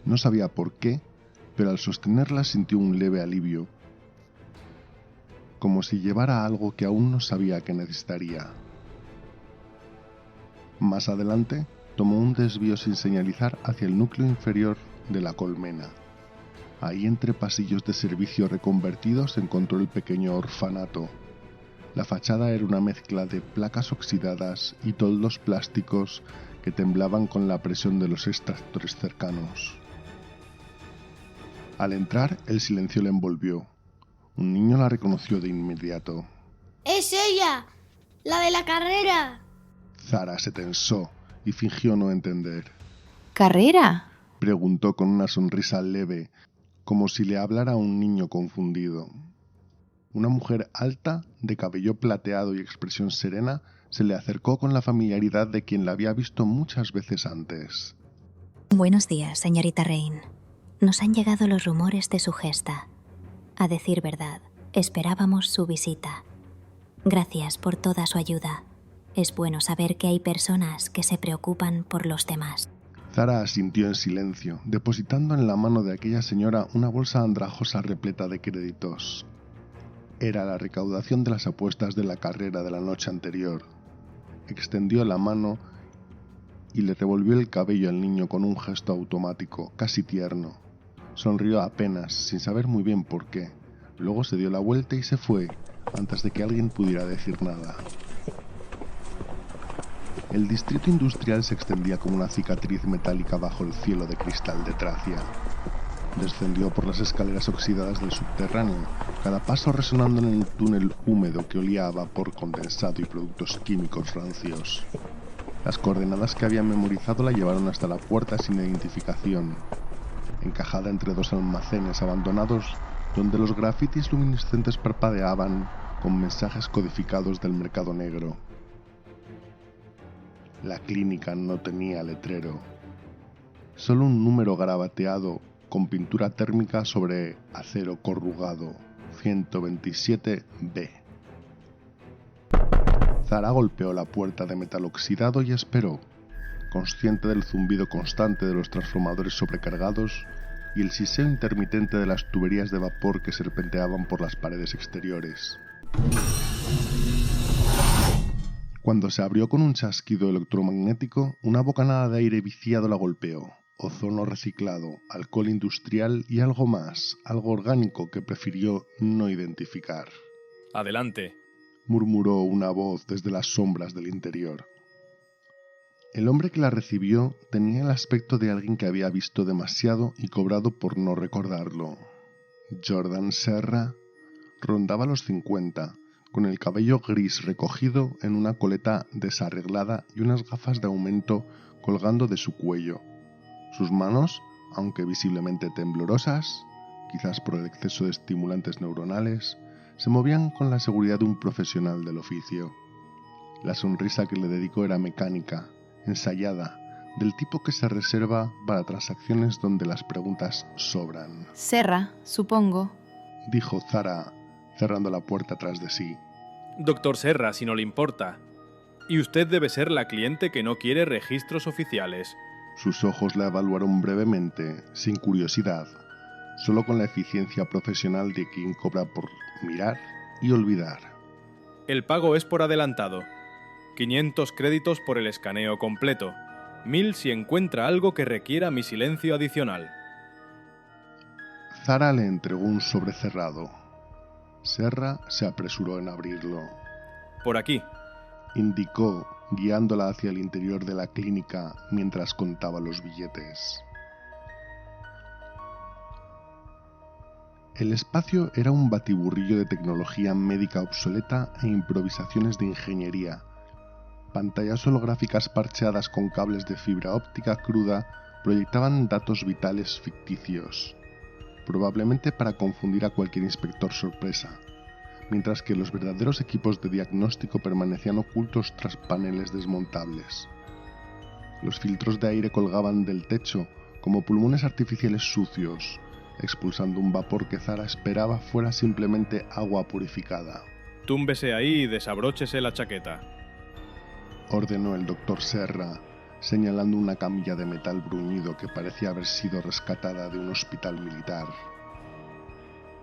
No sabía por qué, pero al sostenerla sintió un leve alivio, como si llevara algo que aún no sabía que necesitaría. Más adelante, tomó un desvío sin señalizar hacia el núcleo inferior de la colmena. Ahí, entre pasillos de servicio reconvertidos, encontró el pequeño orfanato. La fachada era una mezcla de placas oxidadas y toldos plásticos que temblaban con la presión de los extractores cercanos. Al entrar, el silencio la envolvió. Un niño la reconoció de inmediato. ¡Es ella! ¡La de la carrera! Zara se tensó y fingió no entender. ¿Carrera? Preguntó con una sonrisa leve, como si le hablara a un niño confundido. Una mujer alta, de cabello plateado y expresión serena, se le acercó con la familiaridad de quien la había visto muchas veces antes. Buenos días, señorita Rain. Nos han llegado los rumores de su gesta. A decir verdad, esperábamos su visita. Gracias por toda su ayuda. Es bueno saber que hay personas que se preocupan por los demás. Zara asintió en silencio, depositando en la mano de aquella señora una bolsa andrajosa repleta de créditos. Era la recaudación de las apuestas de la carrera de la noche anterior. Extendió la mano y le revolvió el cabello al niño con un gesto automático, casi tierno. Sonrió apenas, sin saber muy bien por qué. Luego se dio la vuelta y se fue, antes de que alguien pudiera decir nada. El distrito industrial se extendía como una cicatriz metálica bajo el cielo de cristal de Tracia. Descendió por las escaleras oxidadas del subterráneo, cada paso resonando en el túnel húmedo que olía a vapor condensado y productos químicos rancios. Las coordenadas que había memorizado la llevaron hasta la puerta sin identificación, encajada entre dos almacenes abandonados donde los grafitis luminiscentes parpadeaban con mensajes codificados del mercado negro. La clínica no tenía letrero, solo un número garabateado con pintura térmica sobre acero corrugado, 127B. Zara golpeó la puerta de metal oxidado y esperó, consciente del zumbido constante de los transformadores sobrecargados y el siseo intermitente de las tuberías de vapor que serpenteaban por las paredes exteriores. Cuando se abrió con un chasquido electromagnético, una bocanada de aire viciado la golpeó. Ozono reciclado, alcohol industrial y algo más, algo orgánico que prefirió no identificar. Adelante, murmuró una voz desde las sombras del interior. El hombre que la recibió tenía el aspecto de alguien que había visto demasiado y cobrado por no recordarlo. Jordan Serra rondaba los 50, con el cabello gris recogido en una coleta desarreglada y unas gafas de aumento colgando de su cuello. Sus manos, aunque visiblemente temblorosas, quizás por el exceso de estimulantes neuronales, se movían con la seguridad de un profesional del oficio. La sonrisa que le dedicó era mecánica, ensayada, del tipo que se reserva para transacciones donde las preguntas sobran. Serra, supongo, dijo Zara, cerrando la puerta tras de sí. Doctor Serra, si no le importa. Y usted debe ser la cliente que no quiere registros oficiales. Sus ojos la evaluaron brevemente, sin curiosidad, solo con la eficiencia profesional de quien cobra por mirar y olvidar. El pago es por adelantado. 500 créditos por el escaneo completo. 1000 si encuentra algo que requiera mi silencio adicional. Zara le entregó un sobre cerrado. Serra se apresuró en abrirlo. Por aquí. Indicó, guiándola hacia el interior de la clínica mientras contaba los billetes. El espacio era un batiburrillo de tecnología médica obsoleta e improvisaciones de ingeniería. Pantallas holográficas parcheadas con cables de fibra óptica cruda proyectaban datos vitales ficticios, probablemente para confundir a cualquier inspector sorpresa, mientras que los verdaderos equipos de diagnóstico permanecían ocultos tras paneles desmontables. Los filtros de aire colgaban del techo como pulmones artificiales sucios, expulsando un vapor que Zara esperaba fuera simplemente agua purificada. Túmbese ahí y desabróchese la chaqueta, ordenó el doctor Serra, señalando una camilla de metal bruñido que parecía haber sido rescatada de un hospital militar.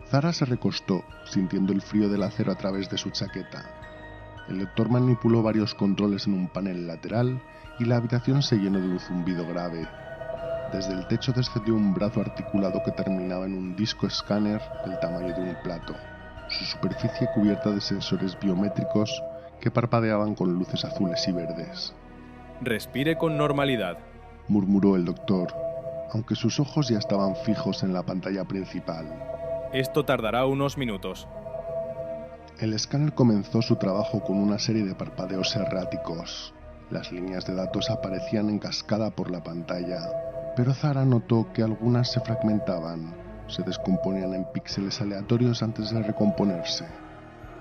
Zara se recostó, sintiendo el frío del acero a través de su chaqueta. El doctor manipuló varios controles en un panel lateral y la habitación se llenó de un zumbido grave. Desde el techo descendió un brazo articulado que terminaba en un disco escáner del tamaño de un plato, su superficie cubierta de sensores biométricos que parpadeaban con luces azules y verdes. Respire con normalidad, murmuró el doctor, aunque sus ojos ya estaban fijos en la pantalla principal. Esto tardará unos minutos. El escáner comenzó su trabajo con una serie de parpadeos erráticos. Las líneas de datos aparecían en cascada por la pantalla, pero Zara notó que algunas se fragmentaban, se descomponían en píxeles aleatorios antes de recomponerse.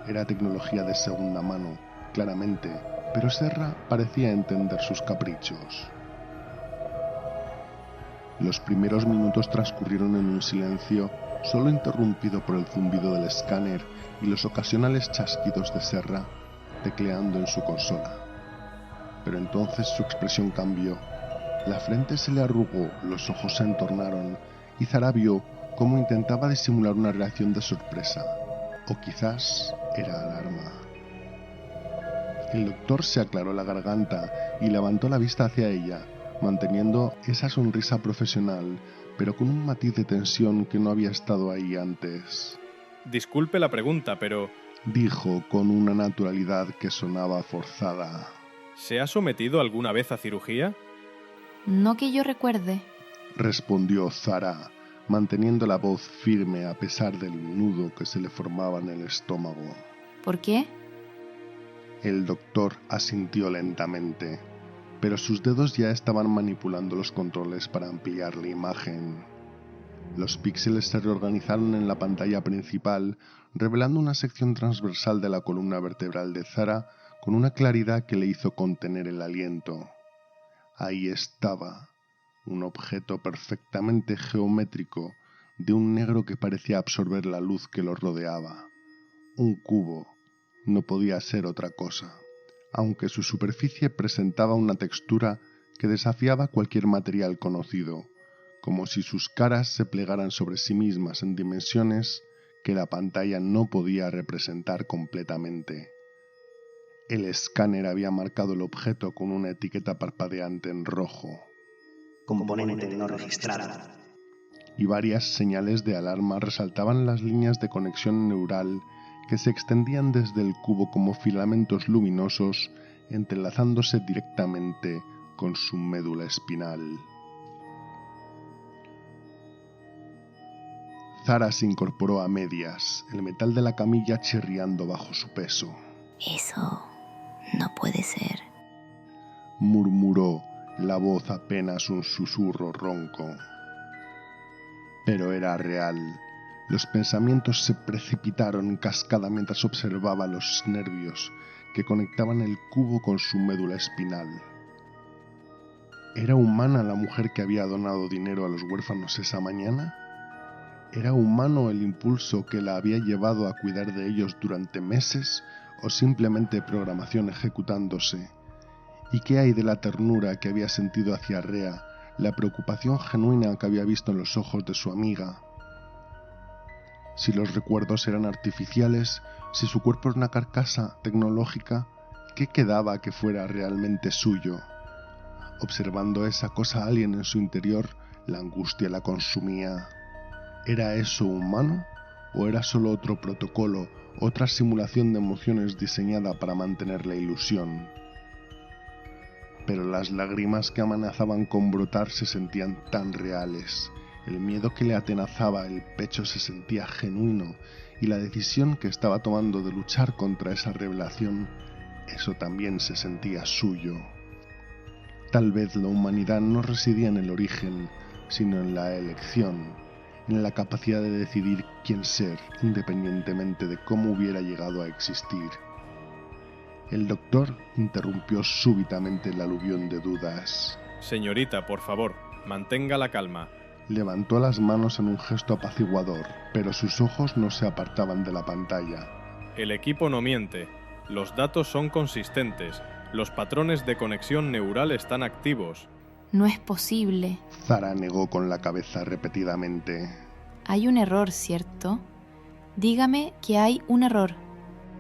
Era tecnología de segunda mano, claramente, pero Serra parecía entender sus caprichos. Los primeros minutos transcurrieron en un silencio solo interrumpido por el zumbido del escáner y los ocasionales chasquidos de Serra tecleando en su consola. Pero entonces su expresión cambió. La frente se le arrugó, los ojos se entornaron y Zara vio cómo intentaba disimular una reacción de sorpresa. O quizás era alarma. El doctor se aclaró la garganta y levantó la vista hacia ella, manteniendo esa sonrisa profesional, pero con un matiz de tensión que no había estado ahí antes. Disculpe la pregunta, pero... dijo con una naturalidad que sonaba forzada. ¿Se ha sometido alguna vez a cirugía? No que yo recuerde, respondió Zara, manteniendo la voz firme a pesar del nudo que se le formaba en el estómago. ¿Por qué? El doctor asintió lentamente, pero sus dedos ya estaban manipulando los controles para ampliar la imagen. Los píxeles se reorganizaron en la pantalla principal, revelando una sección transversal de la columna vertebral de Zara con una claridad que le hizo contener el aliento. Ahí estaba, un objeto perfectamente geométrico de un negro que parecía absorber la luz que lo rodeaba. Un cubo, no podía ser otra cosa, aunque su superficie presentaba una textura que desafiaba cualquier material conocido, como si sus caras se plegaran sobre sí mismas en dimensiones que la pantalla no podía representar completamente. El escáner había marcado el objeto con una etiqueta parpadeante en rojo. Componente no registrado. Y varias señales de alarma resaltaban las líneas de conexión neural que se extendían desde el cubo como filamentos luminosos, entrelazándose directamente con su médula espinal. Zara se incorporó a medias, el metal de la camilla chirriando bajo su peso. Eso no puede ser, murmuró, la voz apenas un susurro ronco. Pero era real. Los pensamientos se precipitaron en cascada mientras observaba los nervios que conectaban el cubo con su médula espinal. ¿Era humana la mujer que había donado dinero a los huérfanos esa mañana? ¿Era humano el impulso que la había llevado a cuidar de ellos durante meses o simplemente programación ejecutándose? ¿Y qué hay de la ternura que había sentido hacia Rea, la preocupación genuina que había visto en los ojos de su amiga? Si los recuerdos eran artificiales, Si su cuerpo es una carcasa tecnológica, ¿qué quedaba que fuera realmente suyo? Observando esa cosa alien en su interior, la angustia la consumía. ¿Era eso humano? ¿O era solo otro protocolo, otra simulación de emociones diseñada para mantener la ilusión? Pero las lágrimas que amenazaban con brotar se sentían tan reales. El miedo que le atenazaba el pecho se sentía genuino, y la decisión que estaba tomando de luchar contra esa revelación, eso también se sentía suyo. Tal vez la humanidad no residía en el origen, sino en la elección, en la capacidad de decidir quién ser, independientemente de cómo hubiera llegado a existir. El doctor interrumpió súbitamente el aluvión de dudas. Señorita, por favor, mantenga la calma. Levantó las manos en un gesto apaciguador, pero sus ojos no se apartaban de la pantalla. El equipo no miente. Los datos son consistentes. Los patrones de conexión neural están activos. No es posible. Zara negó con la cabeza repetidamente. Hay un error, ¿cierto? Dígame que hay un error.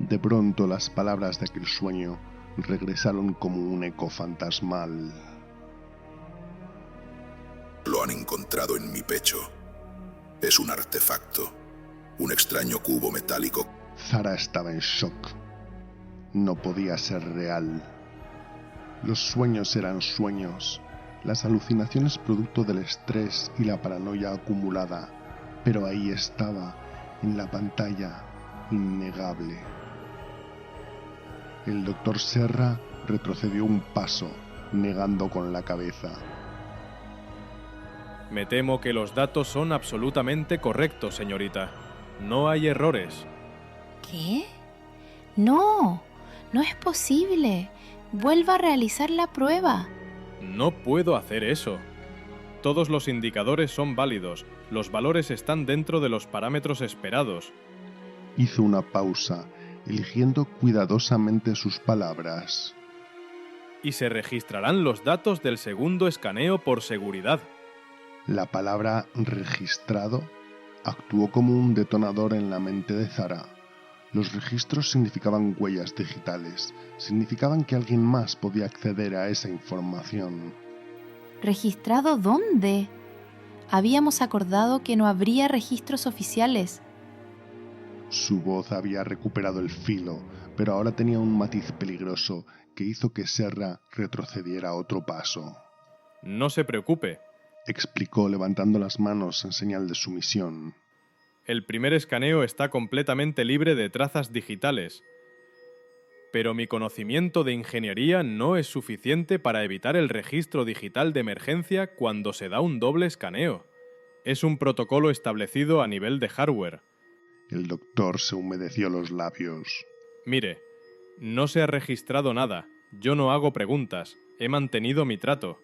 De pronto las palabras de aquel sueño regresaron como un eco fantasmal. Lo han encontrado en mi pecho. Es un artefacto, un extraño cubo metálico. Zara estaba en shock. No podía ser real. Los sueños eran sueños, las alucinaciones producto del estrés y la paranoia acumulada, pero ahí estaba, en la pantalla, innegable. El doctor Serra retrocedió un paso, negando con la cabeza. Me temo que los datos son absolutamente correctos, señorita. No hay errores. ¿Qué? No, no es posible. Vuelva a realizar la prueba. No puedo hacer eso. Todos los indicadores son válidos. Los valores están dentro de los parámetros esperados. Hizo una pausa, eligiendo cuidadosamente sus palabras. Y se registrarán los datos del segundo escaneo por seguridad. La palabra registrado actuó como un detonador en la mente de Zara. Los registros significaban huellas digitales, significaban que alguien más podía acceder a esa información. ¿Registrado dónde? Habíamos acordado que no habría registros oficiales. Su voz había recuperado el filo, pero ahora tenía un matiz peligroso que hizo que Serra retrocediera otro paso. No se preocupe, explicó levantando las manos en señal de sumisión. El primer escaneo está completamente libre de trazas digitales. Pero mi conocimiento de ingeniería no es suficiente para evitar el registro digital de emergencia cuando se da un doble escaneo. Es un protocolo establecido a nivel de hardware. El doctor se humedeció los labios. Mire, no se ha registrado nada. Yo no hago preguntas. He mantenido mi trato.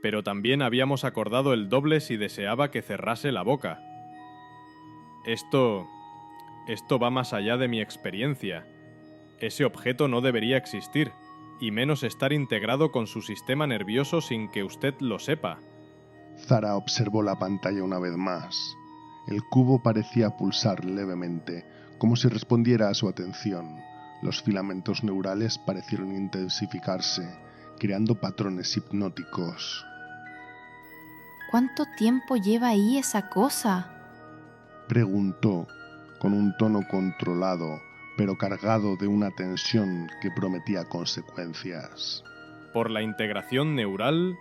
Pero también habíamos acordado el doble si deseaba que cerrase la boca. Esto va más allá de mi experiencia. Ese objeto no debería existir, y menos estar integrado con su sistema nervioso sin que usted lo sepa. Zara observó la pantalla una vez más. El cubo parecía pulsar levemente, como si respondiera a su atención. Los filamentos neurales parecieron intensificarse, creando patrones hipnóticos. ¿Cuánto tiempo lleva ahí esa cosa?, preguntó, con un tono controlado, pero cargado de una tensión que prometía consecuencias. Por la integración neural...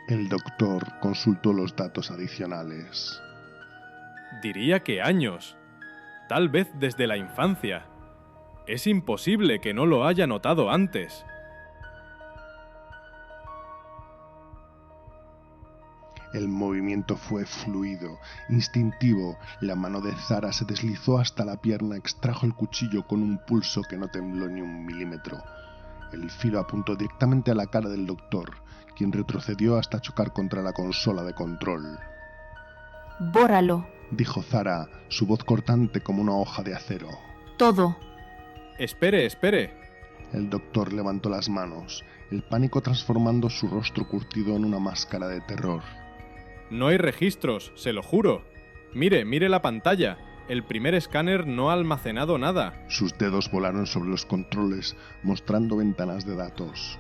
El doctor consultó los datos adicionales. Diría que años. Tal vez desde la infancia. Es imposible que no lo haya notado antes. El movimiento fue fluido, instintivo. La mano de Zara se deslizó hasta la pierna, extrajo el cuchillo con un pulso que no tembló ni un milímetro. El filo apuntó directamente a la cara del doctor, quien retrocedió hasta chocar contra la consola de control. «Bórralo», dijo Zara, su voz cortante como una hoja de acero. «Todo». «Espere, espere». El doctor levantó las manos, el pánico transformando su rostro curtido en una máscara de terror. No hay registros, se lo juro. Mire la pantalla. El primer escáner no ha almacenado nada. Sus dedos volaron sobre los controles, mostrando ventanas de datos.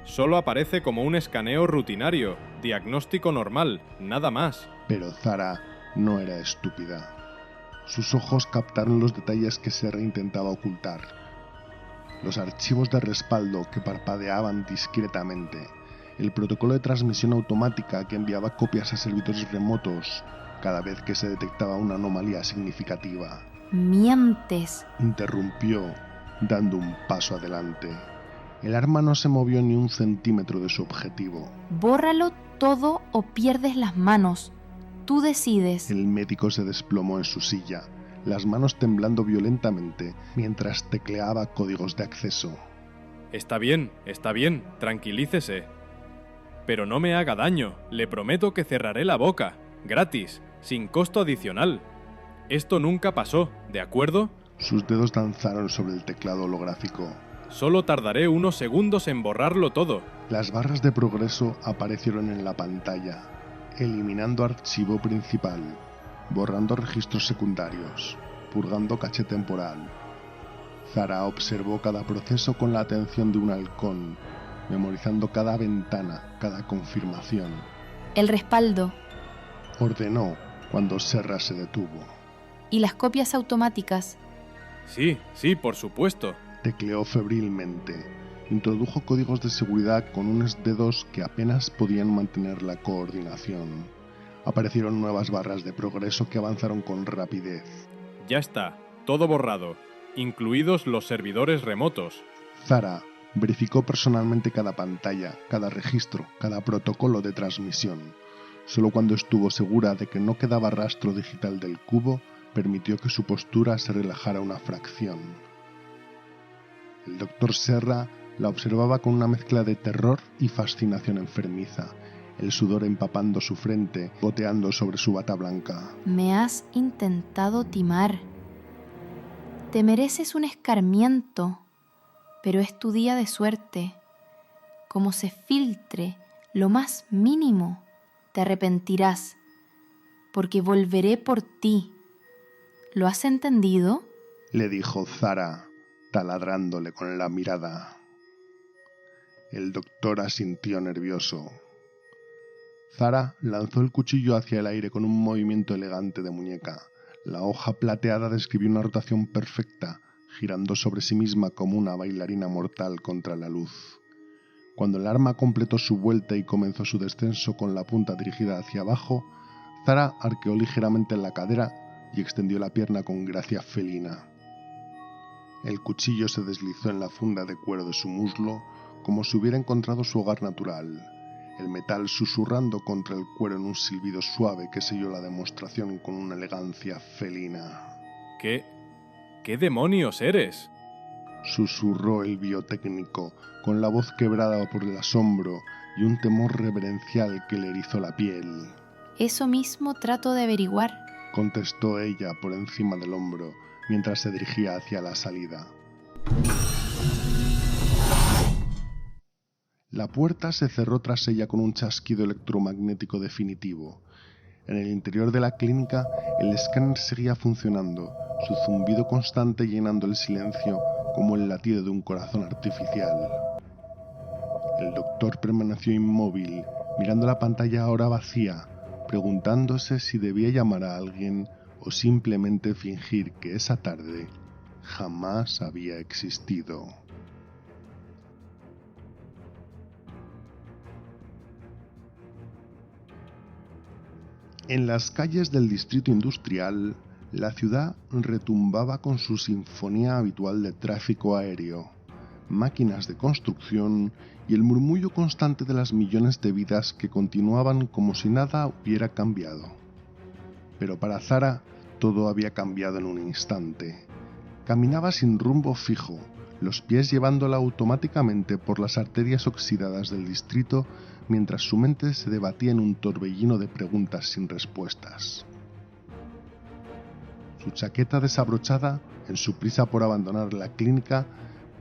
Solo aparece como un escaneo rutinario, diagnóstico normal, nada más. Pero Zara no era estúpida. Sus ojos captaron los detalles que Serra intentaba ocultar. Los archivos de respaldo que parpadeaban discretamente, el protocolo de transmisión automática que enviaba copias a servidores remotos cada vez que se detectaba una anomalía significativa. Mientes. Interrumpió, dando un paso adelante. El arma no se movió ni un centímetro de su objetivo. Bórralo todo o pierdes las manos. Tú decides. El médico se desplomó en su silla, las manos temblando violentamente mientras tecleaba códigos de acceso. Está bien, tranquilícese. Pero no me haga daño, le prometo que cerraré la boca, gratis, sin costo adicional. Esto nunca pasó, ¿de acuerdo? Sus dedos danzaron sobre el teclado holográfico. Solo tardaré unos segundos en borrarlo todo. Las barras de progreso aparecieron en la pantalla, eliminando archivo principal, borrando registros secundarios, purgando caché temporal. Zara observó cada proceso con la atención de un halcón, memorizando cada ventana, cada confirmación. El respaldo. Ordenó cuando Serra se detuvo. ¿Y las copias automáticas? Sí, por supuesto. Tecleó febrilmente. Introdujo códigos de seguridad con unos dedos que apenas podían mantener la coordinación. Aparecieron nuevas barras de progreso que avanzaron con rapidez. Ya está, todo borrado, incluidos los servidores remotos. Zara verificó personalmente cada pantalla, cada registro, cada protocolo de transmisión. Solo cuando estuvo segura de que no quedaba rastro digital del cubo, permitió que su postura se relajara una fracción. El Dr. Serra la observaba con una mezcla de terror y fascinación enfermiza, el sudor empapando su frente, goteando sobre su bata blanca. Me has intentado timar. Te mereces un escarmiento, pero es tu día de suerte. Como se filtre lo más mínimo, te arrepentirás, porque volveré por ti. ¿Lo has entendido? Le dijo Zara, taladrándole con la mirada. El doctor asintió nervioso. Zara lanzó el cuchillo hacia el aire con un movimiento elegante de muñeca. La hoja plateada describió una rotación perfecta, girando sobre sí misma como una bailarina mortal contra la luz. Cuando el arma completó su vuelta y comenzó su descenso con la punta dirigida hacia abajo, Zara arqueó ligeramente la cadera y extendió la pierna con gracia felina. El cuchillo se deslizó en la funda de cuero de su muslo como si hubiera encontrado su hogar natural, el metal susurrando contra el cuero en un silbido suave que selló la demostración con una elegancia felina. ¿Qué demonios eres? Susurró el biotécnico, con la voz quebrada por el asombro y un temor reverencial que le erizó la piel. Eso mismo trato de averiguar, contestó ella por encima del hombro, mientras se dirigía hacia la salida. La puerta se cerró tras ella con un chasquido electromagnético definitivo. En el interior de la clínica, el escáner seguía funcionando, su zumbido constante llenando el silencio como el latido de un corazón artificial. El doctor permaneció inmóvil, mirando la pantalla ahora vacía, preguntándose si debía llamar a alguien o simplemente fingir que esa tarde jamás había existido. En las calles del distrito industrial, la ciudad retumbaba con su sinfonía habitual de tráfico aéreo, máquinas de construcción y el murmullo constante de las millones de vidas que continuaban como si nada hubiera cambiado. Pero para Zara todo había cambiado en un instante. Caminaba sin rumbo fijo, los pies llevándola automáticamente por las arterias oxidadas del distrito mientras su mente se debatía en un torbellino de preguntas sin respuestas. Su chaqueta desabrochada en su prisa por abandonar la clínica,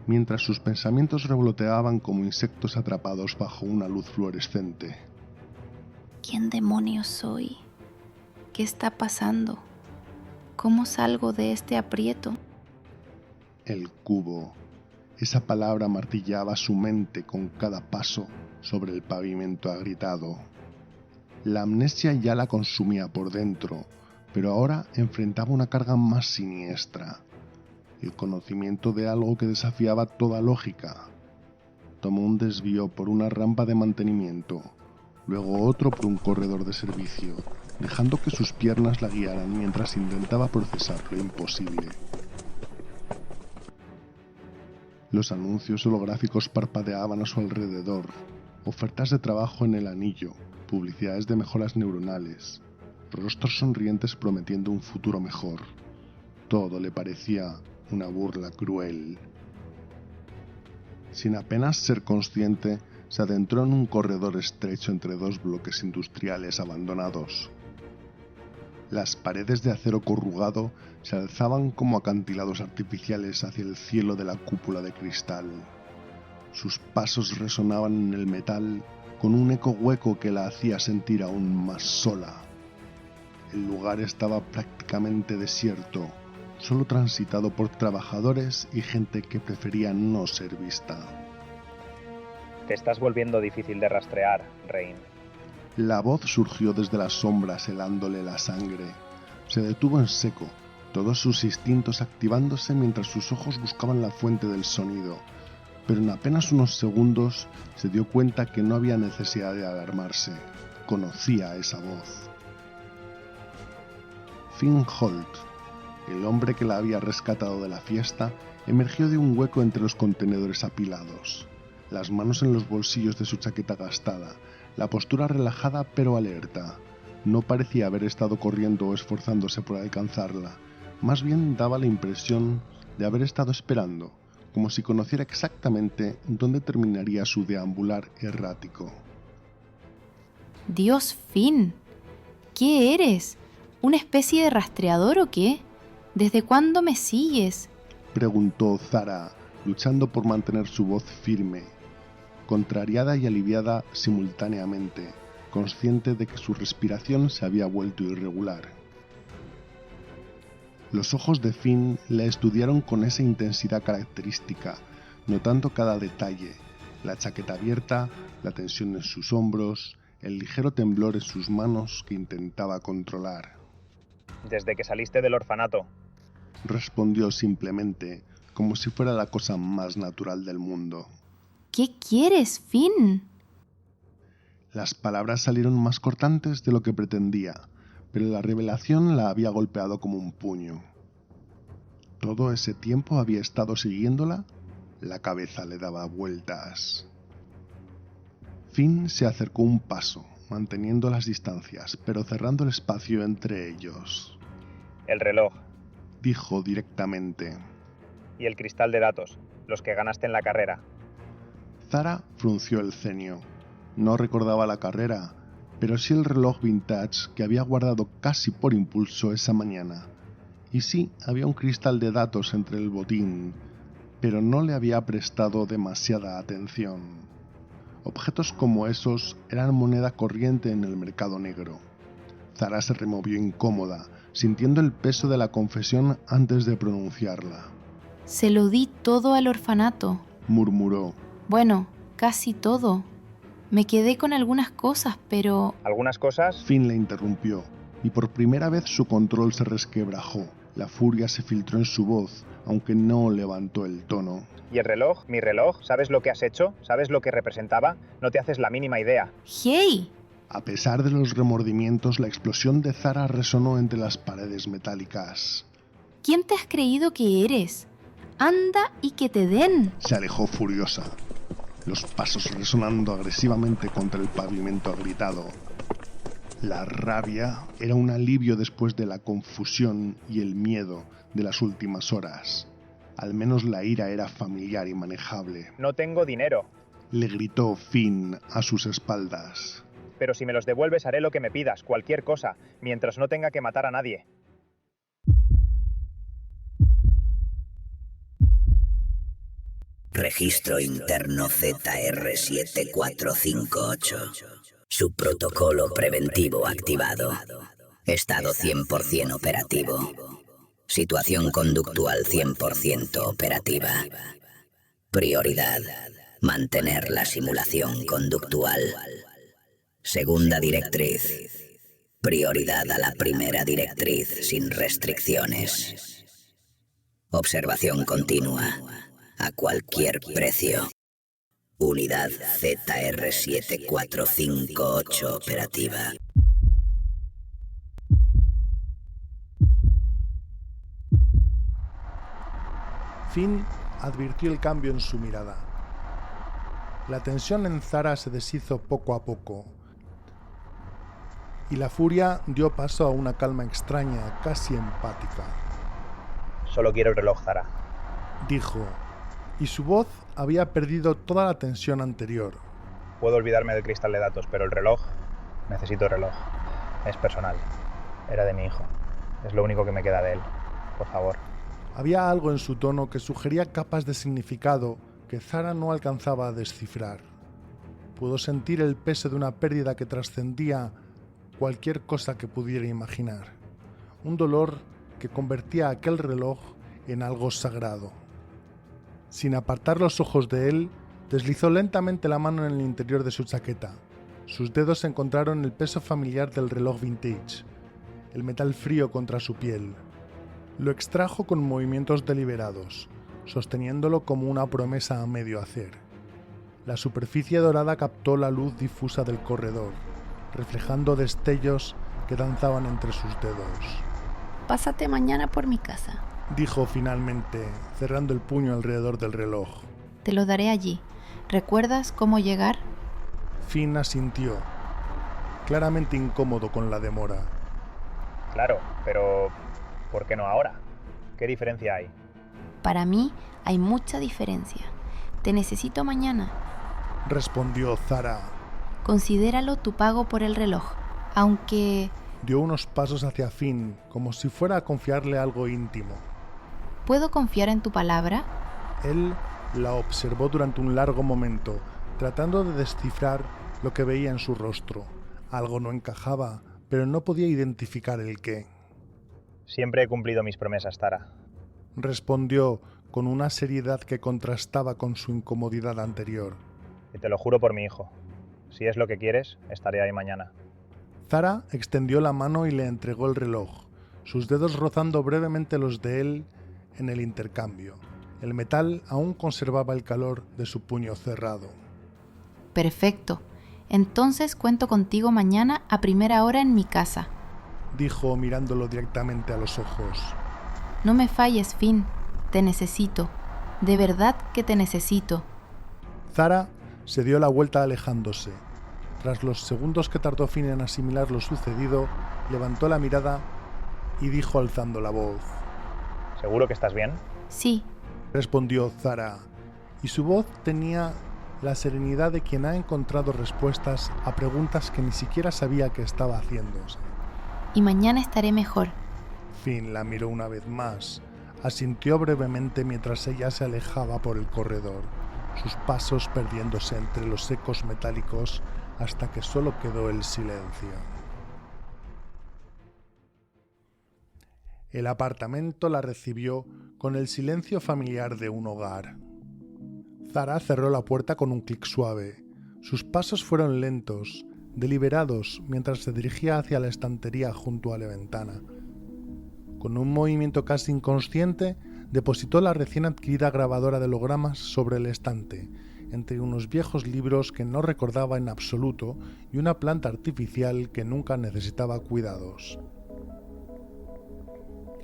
mientras sus pensamientos revoloteaban como insectos atrapados bajo una luz fluorescente. ¿Quién demonios soy? ¿Qué está pasando? ¿Cómo salgo de este aprieto? El cubo. Esa palabra martillaba su mente con cada paso sobre el pavimento agrietado. La amnesia ya la consumía por dentro, pero ahora enfrentaba una carga más siniestra. El conocimiento de algo que desafiaba toda lógica. Tomó un desvío por una rampa de mantenimiento, luego otro por un corredor de servicio, dejando que sus piernas la guiaran mientras intentaba procesar lo imposible. Los anuncios holográficos parpadeaban a su alrededor, ofertas de trabajo en el anillo, publicidades de mejoras neuronales, rostros sonrientes prometiendo un futuro mejor. Todo le parecía una burla cruel. Sin apenas ser consciente, se adentró en un corredor estrecho entre dos bloques industriales abandonados. Las paredes de acero corrugado se alzaban como acantilados artificiales hacia el cielo de la cúpula de cristal. Sus pasos resonaban en el metal con un eco hueco que la hacía sentir aún más sola. El lugar estaba prácticamente desierto, solo transitado por trabajadores y gente que prefería no ser vista. Te estás volviendo difícil de rastrear, Rain. La voz surgió desde las sombras helándole la sangre. Se detuvo en seco, todos sus instintos activándose mientras sus ojos buscaban la fuente del sonido, pero en apenas unos segundos se dio cuenta que no había necesidad de alarmarse. Conocía esa voz. Finn Holt, el hombre que la había rescatado de la fiesta, emergió de un hueco entre los contenedores apilados, las manos en los bolsillos de su chaqueta gastada, la postura relajada pero alerta. No parecía haber estado corriendo o esforzándose por alcanzarla, más bien daba la impresión de haber estado esperando, como si conociera exactamente dónde terminaría su deambular errático. Dios, Finn, ¿qué eres? ¿Una especie de rastreador o qué? ¿Desde cuándo me sigues? Preguntó Zara, luchando por mantener su voz firme, contrariada y aliviada simultáneamente, consciente de que su respiración se había vuelto irregular. Los ojos de Finn la estudiaron con esa intensidad característica, notando cada detalle, la chaqueta abierta, la tensión en sus hombros, el ligero temblor en sus manos que intentaba controlar. Desde que saliste del orfanato. Respondió simplemente, como si fuera la cosa más natural del mundo. ¿Qué quieres, Finn? Las palabras salieron más cortantes de lo que pretendía, pero la revelación la había golpeado como un puño. ¿Todo ese tiempo había estado siguiéndola? La cabeza le daba vueltas. Finn se acercó un paso, manteniendo las distancias, pero cerrando el espacio entre ellos. El reloj. Dijo directamente. Y el cristal de datos, los que ganaste en la carrera. Zara frunció el ceño. No recordaba la carrera, pero sí el reloj vintage que había guardado casi por impulso esa mañana. Y sí, había un cristal de datos entre el botín, pero no le había prestado demasiada atención. Objetos como esos eran moneda corriente en el mercado negro. Zara se removió incómoda, sintiendo el peso de la confesión antes de pronunciarla. Se lo di todo al orfanato, murmuró. Bueno, casi todo. Me quedé con algunas cosas, pero... ¿Algunas cosas? Finn le interrumpió, y por primera vez su control se resquebrajó. La furia se filtró en su voz, aunque no levantó el tono. ¿Y el reloj? ¿Mi reloj? ¿Sabes lo que has hecho? ¿Sabes lo que representaba? No te haces la mínima idea. ¡Hey! A pesar de los remordimientos, la explosión de Zara resonó entre las paredes metálicas. ¿Quién te has creído que eres? ¡Anda y que te den! Se alejó furiosa, los pasos resonando agresivamente contra el pavimento agrietado. La rabia era un alivio después de la confusión y el miedo de las últimas horas. Al menos la ira era familiar y manejable. No tengo dinero. Le gritó Finn a sus espaldas. Pero si me los devuelves haré lo que me pidas, cualquier cosa, mientras no tenga que matar a nadie. Registro interno ZR7458. Su protocolo preventivo activado. Estado 100% operativo. Situación conductual 100% operativa. Prioridad: mantener la simulación conductual. Segunda directriz: prioridad a la primera directriz sin restricciones. Observación continua, a cualquier precio. Unidad ZR7458 operativa. Finn advirtió el cambio en su mirada. La tensión en Zara se deshizo poco a poco, y la furia dio paso a una calma extraña, casi empática. Solo quiero el reloj, Zara. Dijo, y su voz había perdido toda la tensión anterior. Puedo olvidarme del cristal de datos, pero el reloj, necesito el reloj. Es personal. Era de mi hijo. Es lo único que me queda de él. Por favor. Había algo en su tono que sugería capas de significado que Zara no alcanzaba a descifrar. Pudo sentir el peso de una pérdida que trascendía cualquier cosa que pudiera imaginar. Un dolor que convertía aquel reloj en algo sagrado. Sin apartar los ojos de él, deslizó lentamente la mano en el interior de su chaqueta. Sus dedos encontraron el peso familiar del reloj vintage, el metal frío contra su piel. Lo extrajo con movimientos deliberados, sosteniéndolo como una promesa a medio hacer. La superficie dorada captó la luz difusa del corredor, reflejando destellos que danzaban entre sus dedos. Pásate mañana por mi casa, dijo finalmente, cerrando el puño alrededor del reloj. Te lo daré allí. ¿Recuerdas cómo llegar? Finn asintió, claramente incómodo con la demora. Claro, pero ¿por qué no ahora? ¿Qué diferencia hay? Para mí hay mucha diferencia. Te necesito mañana, respondió Zara. Considéralo tu pago por el reloj, aunque... Dio unos pasos hacia Finn, como si fuera a confiarle algo íntimo. ¿Puedo confiar en tu palabra? Él la observó durante un largo momento, tratando de descifrar lo que veía en su rostro. Algo no encajaba, pero no podía identificar el qué. Siempre he cumplido mis promesas, Zara. Respondió con una seriedad que contrastaba con su incomodidad anterior. Y te lo juro por mi hijo. Si es lo que quieres, estaré ahí mañana. Zara extendió la mano y le entregó el reloj, sus dedos rozando brevemente los de él en el intercambio. El metal aún conservaba el calor de su puño cerrado. Perfecto. Entonces cuento contigo mañana a primera hora en mi casa, dijo mirándolo directamente a los ojos. No me falles, Finn. Te necesito. De verdad que te necesito. Zara se dio la vuelta alejándose. Tras los segundos que tardó Finn en asimilar lo sucedido, levantó la mirada y dijo alzando la voz. ¿Seguro que estás bien? Sí, respondió Zara, y su voz tenía la serenidad de quien ha encontrado respuestas a preguntas que ni siquiera sabía que estaba haciéndose. Y mañana estaré mejor. Finn la miró una vez más, asintió brevemente mientras ella se alejaba por el corredor, sus pasos perdiéndose entre los ecos metálicos hasta que solo quedó el silencio. El apartamento la recibió con el silencio familiar de un hogar. Zara cerró la puerta con un clic suave. Sus pasos fueron lentos, deliberados, mientras se dirigía hacia la estantería junto a la ventana. Con un movimiento casi inconsciente, depositó la recién adquirida grabadora de hologramas sobre el estante, entre unos viejos libros que no recordaba en absoluto y una planta artificial que nunca necesitaba cuidados.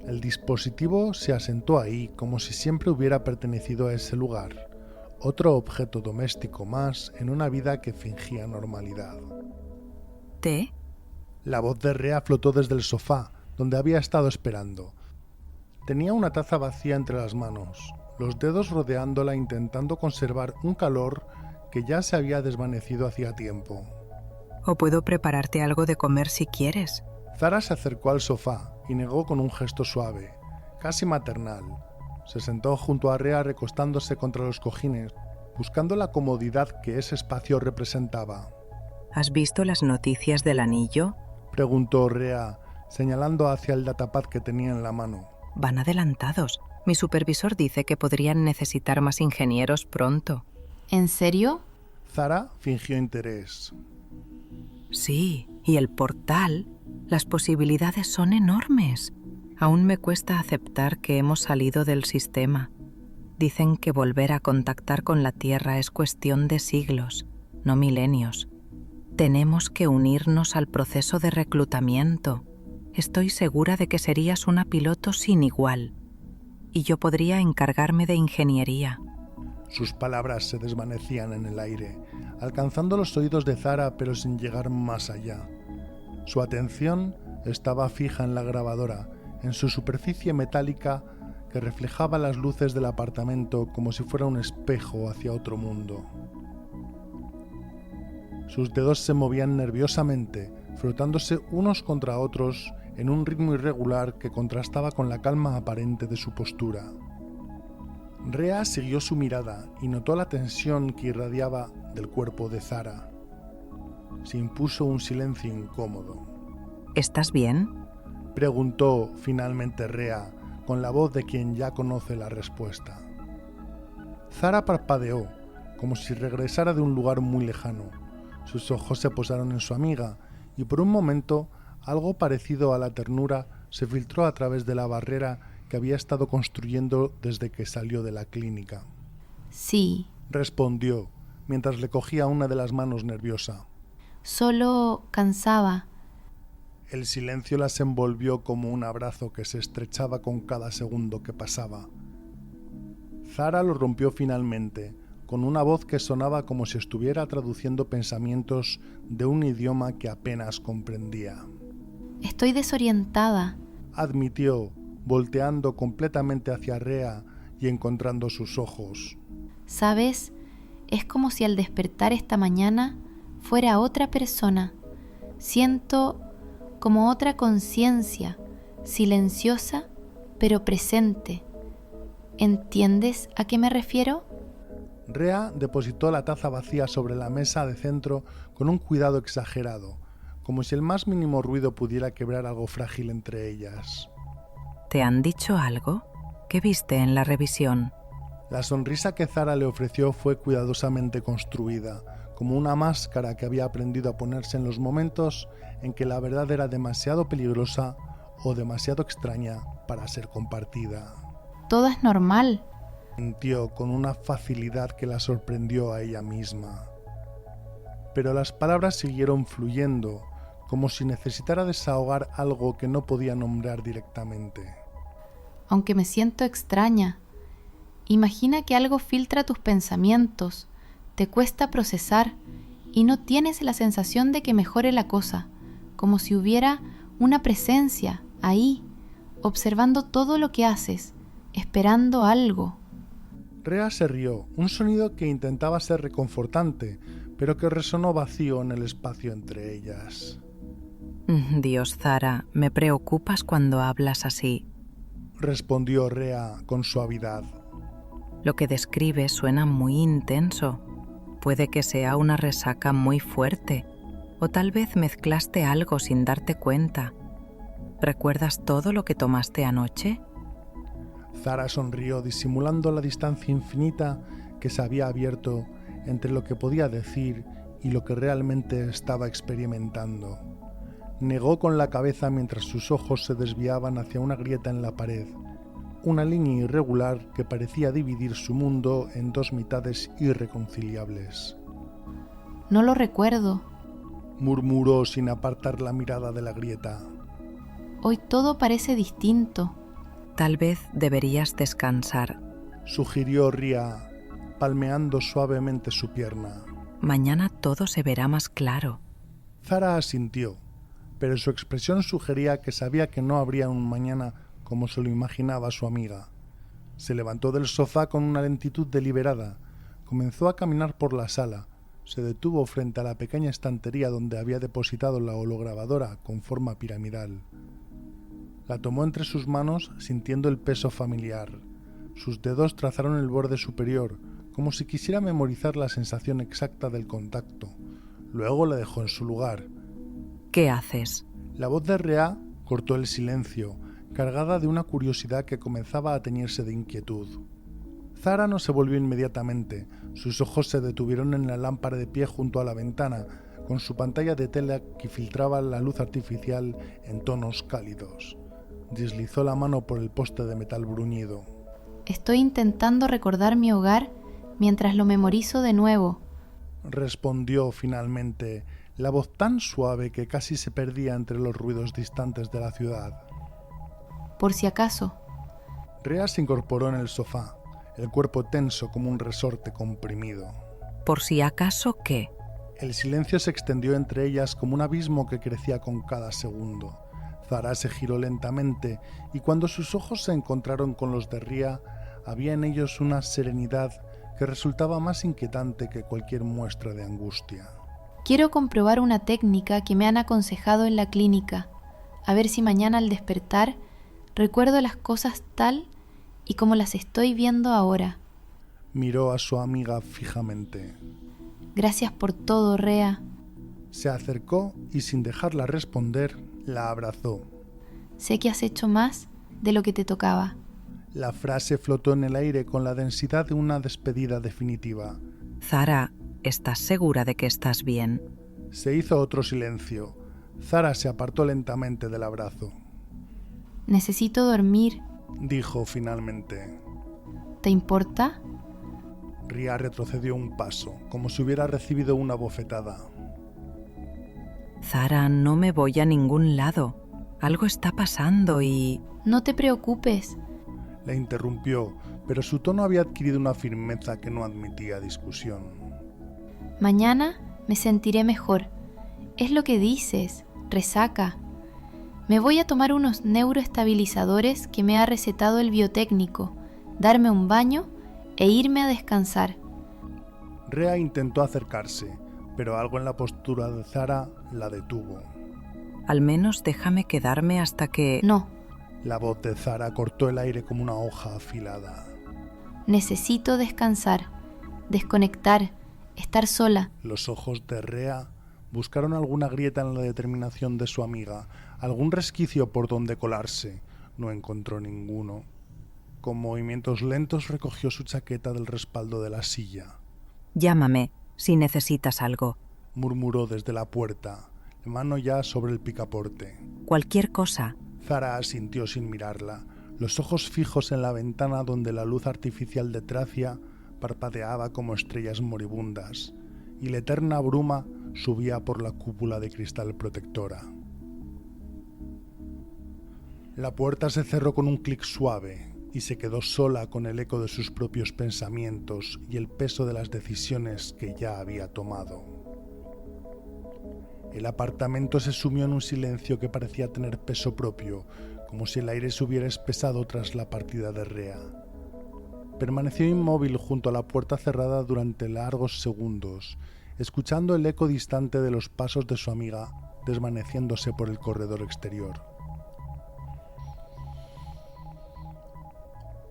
El dispositivo se asentó ahí como si siempre hubiera pertenecido a ese lugar, otro objeto doméstico más en una vida que fingía normalidad. ¿Té? La voz de Rhea flotó desde el sofá, donde había estado esperando. Tenía una taza vacía entre las manos, los dedos rodeándola intentando conservar un calor que ya se había desvanecido hacía tiempo. ¿O puedo prepararte algo de comer si quieres? Zara se acercó al sofá y negó con un gesto suave, casi maternal. Se sentó junto a Rhea recostándose contra los cojines, buscando la comodidad que ese espacio representaba. ¿Has visto las noticias del anillo? Preguntó Rhea, señalando hacia el datapad que tenía en la mano. Van adelantados. Mi supervisor dice que podrían necesitar más ingenieros pronto. ¿En serio? Zara fingió interés. Sí, y el portal, las posibilidades son enormes. Aún me cuesta aceptar que hemos salido del sistema. Dicen que volver a contactar con la Tierra es cuestión de siglos, no milenios. Tenemos que unirnos al proceso de reclutamiento. Estoy segura de que serías una piloto sin igual. Y yo podría encargarme de ingeniería. Sus palabras se desvanecían en el aire, alcanzando los oídos de Zara pero sin llegar más allá. Su atención estaba fija en la grabadora, en su superficie metálica que reflejaba las luces del apartamento como si fuera un espejo hacia otro mundo. Sus dedos se movían nerviosamente, frotándose unos contra otros en un ritmo irregular que contrastaba con la calma aparente de su postura. Rea siguió su mirada y notó la tensión que irradiaba del cuerpo de Zara. Se impuso un silencio incómodo. ¿Estás bien? Preguntó finalmente Rea, con la voz de quien ya conoce la respuesta. Zara parpadeó, como si regresara de un lugar muy lejano. Sus ojos se posaron en su amiga, y por un momento algo parecido a la ternura se filtró a través de la barrera que había estado construyendo desde que salió de la clínica. Sí. Respondió, mientras le cogía una de las manos nerviosa. Solo cansaba. El silencio las envolvió como un abrazo que se estrechaba con cada segundo que pasaba. Zara lo rompió finalmente, con una voz que sonaba como si estuviera traduciendo pensamientos de un idioma que apenas comprendía. Estoy desorientada, admitió, volteando completamente hacia Rea y encontrando sus ojos. ¿Sabes? Es como si al despertar esta mañana fuera otra persona. Siento como otra conciencia, silenciosa pero presente. ¿Entiendes a qué me refiero? Rea depositó la taza vacía sobre la mesa de centro con un cuidado exagerado, como si el más mínimo ruido pudiera quebrar algo frágil entre ellas. ¿Te han dicho algo? ¿Qué viste en la revisión? La sonrisa que Zara le ofreció fue cuidadosamente construida, como una máscara que había aprendido a ponerse en los momentos en que la verdad era demasiado peligrosa o demasiado extraña para ser compartida. Todo es normal, sintió con una facilidad que la sorprendió a ella misma. Pero las palabras siguieron fluyendo, como si necesitara desahogar algo que no podía nombrar directamente. Aunque me siento extraña, imagina que algo filtra tus pensamientos, te cuesta procesar y no tienes la sensación de que mejore la cosa, como si hubiera una presencia ahí, observando todo lo que haces, esperando algo. Rea se rió, un sonido que intentaba ser reconfortante, pero que resonó vacío en el espacio entre ellas. Dios, Zara, me preocupas cuando hablas así, respondió Rea con suavidad. Lo que describes suena muy intenso. Puede que sea una resaca muy fuerte, o tal vez mezclaste algo sin darte cuenta. ¿Recuerdas todo lo que tomaste anoche? Zara sonrió, disimulando la distancia infinita que se había abierto entre lo que podía decir y lo que realmente estaba experimentando. Negó con la cabeza mientras sus ojos se desviaban hacia una grieta en la pared, una línea irregular que parecía dividir su mundo en dos mitades irreconciliables. No lo recuerdo, murmuró sin apartar la mirada de la grieta. Hoy todo parece distinto. Tal vez deberías descansar, sugirió Ria, palmeando suavemente su pierna. Mañana todo se verá más claro. Zara asintió, pero su expresión sugería que sabía que no habría un mañana como se lo imaginaba su amiga. Se levantó del sofá con una lentitud deliberada, comenzó a caminar por la sala, se detuvo frente a la pequeña estantería donde había depositado la holograbadora con forma piramidal. La tomó entre sus manos sintiendo el peso familiar. Sus dedos trazaron el borde superior, como si quisiera memorizar la sensación exacta del contacto. Luego la dejó en su lugar. ¿Qué haces? La voz de Rea cortó el silencio, cargada de una curiosidad que comenzaba a teñirse de inquietud. Zara no se volvió inmediatamente. Sus ojos se detuvieron en la lámpara de pie junto a la ventana, con su pantalla de tela que filtraba la luz artificial en tonos cálidos. Deslizó la mano por el poste de metal bruñido. Estoy intentando recordar mi hogar mientras lo memorizo de nuevo, respondió finalmente, la voz tan suave que casi se perdía entre los ruidos distantes de la ciudad. Por si acaso. Rhea se incorporó en el sofá, el cuerpo tenso como un resorte comprimido. ¿Por si acaso qué? El silencio se extendió entre ellas como un abismo que crecía con cada segundo. Zara se giró lentamente y cuando sus ojos se encontraron con los de Rhea, había en ellos una serenidad que resultaba más inquietante que cualquier muestra de angustia. Quiero comprobar una técnica que me han aconsejado en la clínica, a ver si mañana al despertar recuerdo las cosas tal y como las estoy viendo ahora. Miró a su amiga fijamente. Gracias por todo, Rhea. Se acercó y sin dejarla responder, la abrazó. Sé que has hecho más de lo que te tocaba. La frase flotó en el aire con la densidad de una despedida definitiva. Zara, ¿estás segura de que estás bien? Se hizo otro silencio. Zara se apartó lentamente del abrazo. Necesito dormir, dijo finalmente. ¿Te importa? Rhea retrocedió un paso, como si hubiera recibido una bofetada. Zara, no me voy a ningún lado. Algo está pasando y... No te preocupes. La interrumpió, pero su tono había adquirido una firmeza que no admitía discusión. Mañana me sentiré mejor. Es lo que dices, resaca. Me voy a tomar unos neuroestabilizadores que me ha recetado el biotécnico, darme un baño e irme a descansar. Rhea intentó acercarse, pero algo en la postura de Zara la detuvo. Al menos déjame quedarme hasta que... No. La voz de Zara cortó el aire como una hoja afilada. Necesito descansar, desconectar, estar sola. Los ojos de Rhea buscaron alguna grieta en la determinación de su amiga, algún resquicio por donde colarse. No encontró ninguno. Con movimientos lentos recogió su chaqueta del respaldo de la silla. Llámame si necesitas algo, murmuró desde la puerta, la mano ya sobre el picaporte. Cualquier cosa. Zara asintió sin mirarla, los ojos fijos en la ventana donde la luz artificial de Tracia parpadeaba como estrellas moribundas, y la eterna bruma subía por la cúpula de cristal protectora. La puerta se cerró con un clic suave y se quedó sola con el eco de sus propios pensamientos y el peso de las decisiones que ya había tomado. El apartamento se sumió en un silencio que parecía tener peso propio, como si el aire se hubiera espesado tras la partida de Rhea. Permaneció inmóvil junto a la puerta cerrada durante largos segundos, escuchando el eco distante de los pasos de su amiga desvaneciéndose por el corredor exterior.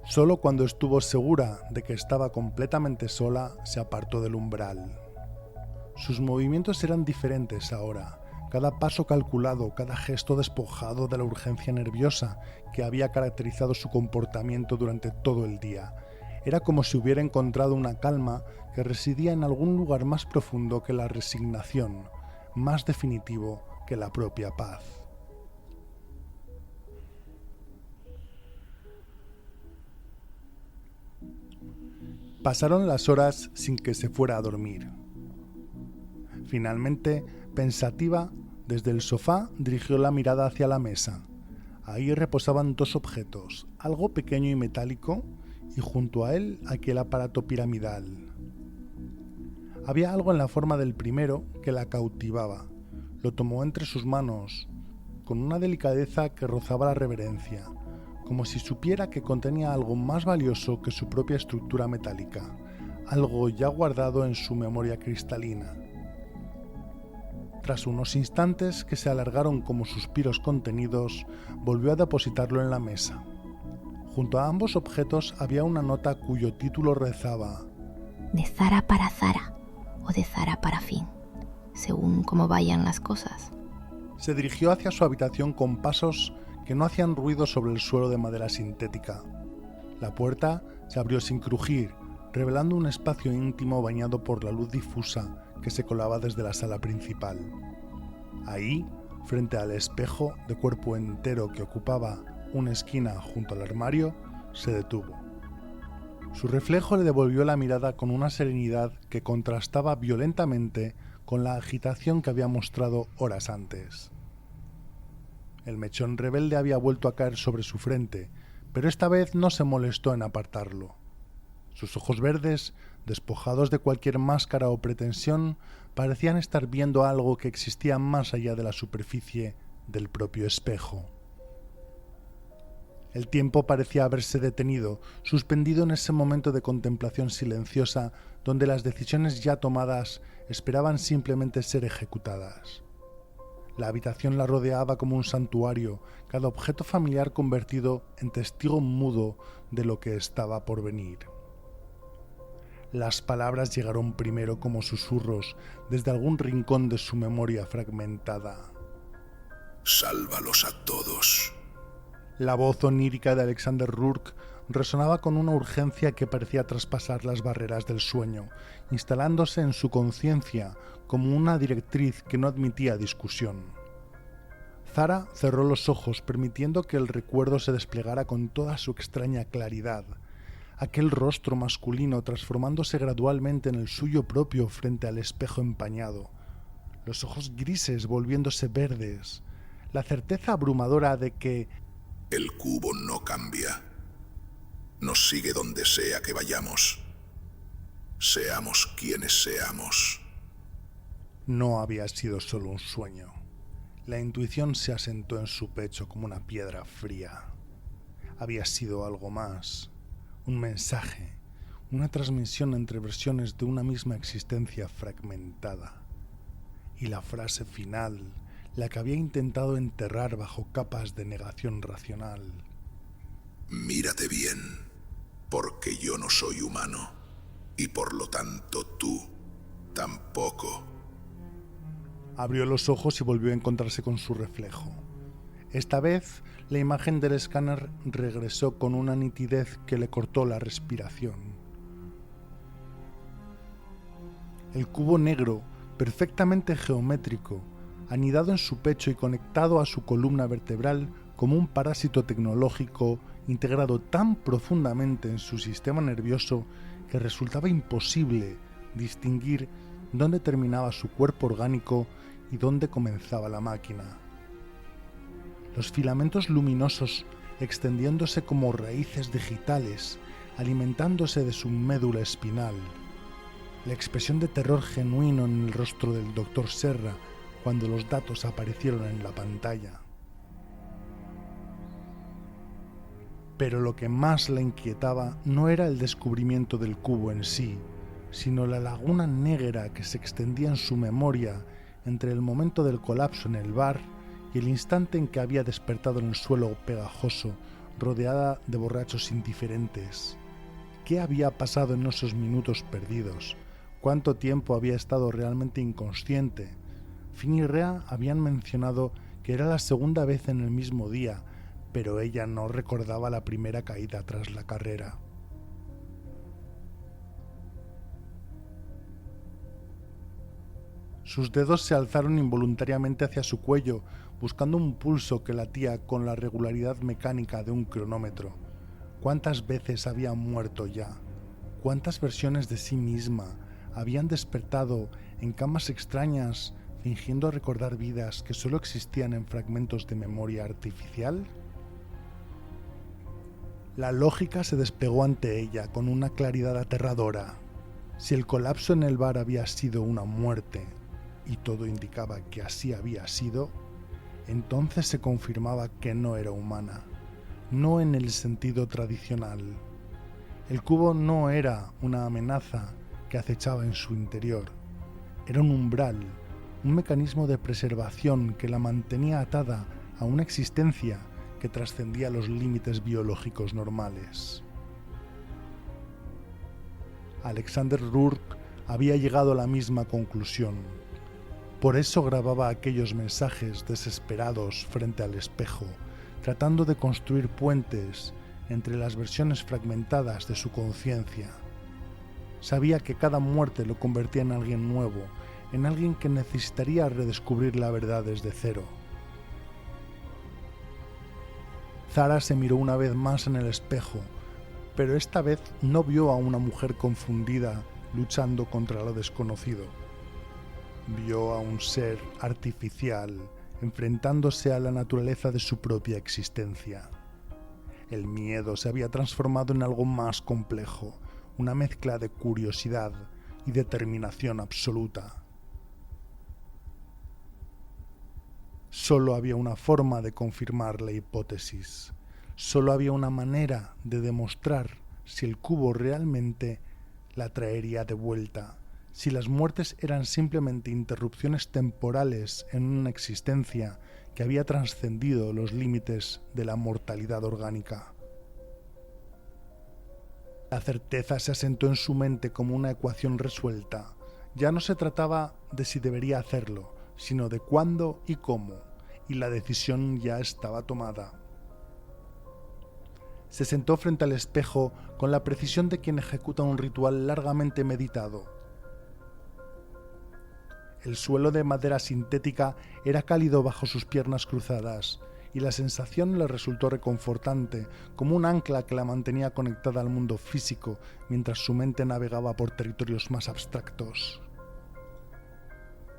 Solo cuando estuvo segura de que estaba completamente sola, se apartó del umbral. Sus movimientos eran diferentes ahora, cada paso calculado, cada gesto despojado de la urgencia nerviosa que había caracterizado su comportamiento durante todo el día. Era como si hubiera encontrado una calma que residía en algún lugar más profundo que la resignación, más definitivo que la propia paz. Pasaron las horas sin que se fuera a dormir. Finalmente, pensativa, desde el sofá dirigió la mirada hacia la mesa. Ahí reposaban dos objetos, algo pequeño y metálico, y junto a él aquel aparato piramidal. Había algo en la forma del primero que la cautivaba. Lo tomó entre sus manos, con una delicadeza que rozaba la reverencia, como si supiera que contenía algo más valioso que su propia estructura metálica, algo ya guardado en su memoria cristalina. Tras unos instantes que se alargaron como suspiros contenidos, volvió a depositarlo en la mesa. Junto a ambos objetos había una nota cuyo título rezaba: De Zara para Zara, o de Zara para Finn, según cómo vayan las cosas. Se dirigió hacia su habitación con pasos que no hacían ruido sobre el suelo de madera sintética. La puerta se abrió sin crujir, revelando un espacio íntimo bañado por la luz difusa que se colaba desde la sala principal. Ahí, frente al espejo de cuerpo entero que ocupaba una esquina junto al armario, se detuvo. Su reflejo le devolvió la mirada con una serenidad que contrastaba violentamente con la agitación que había mostrado horas antes. El mechón rebelde había vuelto a caer sobre su frente, pero esta vez no se molestó en apartarlo. Sus ojos verdes, despojados de cualquier máscara o pretensión, parecían estar viendo algo que existía más allá de la superficie del propio espejo. El tiempo parecía haberse detenido, suspendido en ese momento de contemplación silenciosa donde las decisiones ya tomadas esperaban simplemente ser ejecutadas. La habitación la rodeaba como un santuario, cada objeto familiar convertido en testigo mudo de lo que estaba por venir. Las palabras llegaron primero como susurros desde algún rincón de su memoria fragmentada. Sálvalos a todos. La voz onírica de Alexander Rourke resonaba con una urgencia que parecía traspasar las barreras del sueño, instalándose en su conciencia como una directriz que no admitía discusión. Zara cerró los ojos, permitiendo que el recuerdo se desplegara con toda su extraña claridad. Aquel rostro masculino transformándose gradualmente en el suyo propio frente al espejo empañado, los ojos grises volviéndose verdes, la certeza abrumadora de que el cubo no cambia. Nos sigue donde sea que vayamos. Seamos quienes seamos. No había sido solo un sueño. La intuición se asentó en su pecho como una piedra fría. Había sido algo más. Un mensaje, una transmisión entre versiones de una misma existencia fragmentada. Y la frase final, la que había intentado enterrar bajo capas de negación racional. Mírate bien, porque yo no soy humano, y por lo tanto tú tampoco. Abrió los ojos y volvió a encontrarse con su reflejo. Esta vez, la imagen del escáner regresó con una nitidez que le cortó la respiración. El cubo negro, perfectamente geométrico, anidado en su pecho y conectado a su columna vertebral como un parásito tecnológico integrado tan profundamente en su sistema nervioso que resultaba imposible distinguir dónde terminaba su cuerpo orgánico y dónde comenzaba la máquina. Los filamentos luminosos extendiéndose como raíces digitales, alimentándose de su médula espinal. La expresión de terror genuino en el rostro del Dr. Serra cuando los datos aparecieron en la pantalla. Pero lo que más la inquietaba no era el descubrimiento del cubo en sí, sino la laguna negra que se extendía en su memoria entre el momento del colapso en el bar y el instante en que había despertado en el suelo pegajoso, rodeada de borrachos indiferentes. ¿Qué había pasado en esos minutos perdidos? ¿Cuánto tiempo había estado realmente inconsciente? Finn y Rea habían mencionado que era la segunda vez en el mismo día, pero ella no recordaba la primera caída tras la carrera. Sus dedos se alzaron involuntariamente hacia su cuello, buscando un pulso que latía con la regularidad mecánica de un cronómetro. ¿Cuántas veces había muerto ya? ¿Cuántas versiones de sí misma habían despertado en camas extrañas, fingiendo recordar vidas que solo existían en fragmentos de memoria artificial? La lógica se despegó ante ella con una claridad aterradora. Si el colapso en el bar había sido una muerte, y todo indicaba que así había sido, entonces se confirmaba que no era humana, no en el sentido tradicional. El cubo no era una amenaza que acechaba en su interior, era un umbral, un mecanismo de preservación que la mantenía atada a una existencia que trascendía los límites biológicos normales. Alexander Rourke había llegado a la misma conclusión. Por eso grababa aquellos mensajes desesperados frente al espejo, tratando de construir puentes entre las versiones fragmentadas de su conciencia. Sabía que cada muerte lo convertía en alguien nuevo, en alguien que necesitaría redescubrir la verdad desde cero. Zara se miró una vez más en el espejo, pero esta vez no vio a una mujer confundida luchando contra lo desconocido. Vio a un ser artificial enfrentándose a la naturaleza de su propia existencia. El miedo se había transformado en algo más complejo, una mezcla de curiosidad y determinación absoluta. Solo había una forma de confirmar la hipótesis. Solo había una manera de demostrar si el cubo realmente la traería de vuelta, si las muertes eran simplemente interrupciones temporales en una existencia que había trascendido los límites de la mortalidad orgánica. La certeza se asentó en su mente como una ecuación resuelta. Ya no se trataba de si debería hacerlo, sino de cuándo y cómo, y la decisión ya estaba tomada. Se sentó frente al espejo con la precisión de quien ejecuta un ritual largamente meditado. El suelo de madera sintética era cálido bajo sus piernas cruzadas, y la sensación le resultó reconfortante, como un ancla que la mantenía conectada al mundo físico mientras su mente navegaba por territorios más abstractos.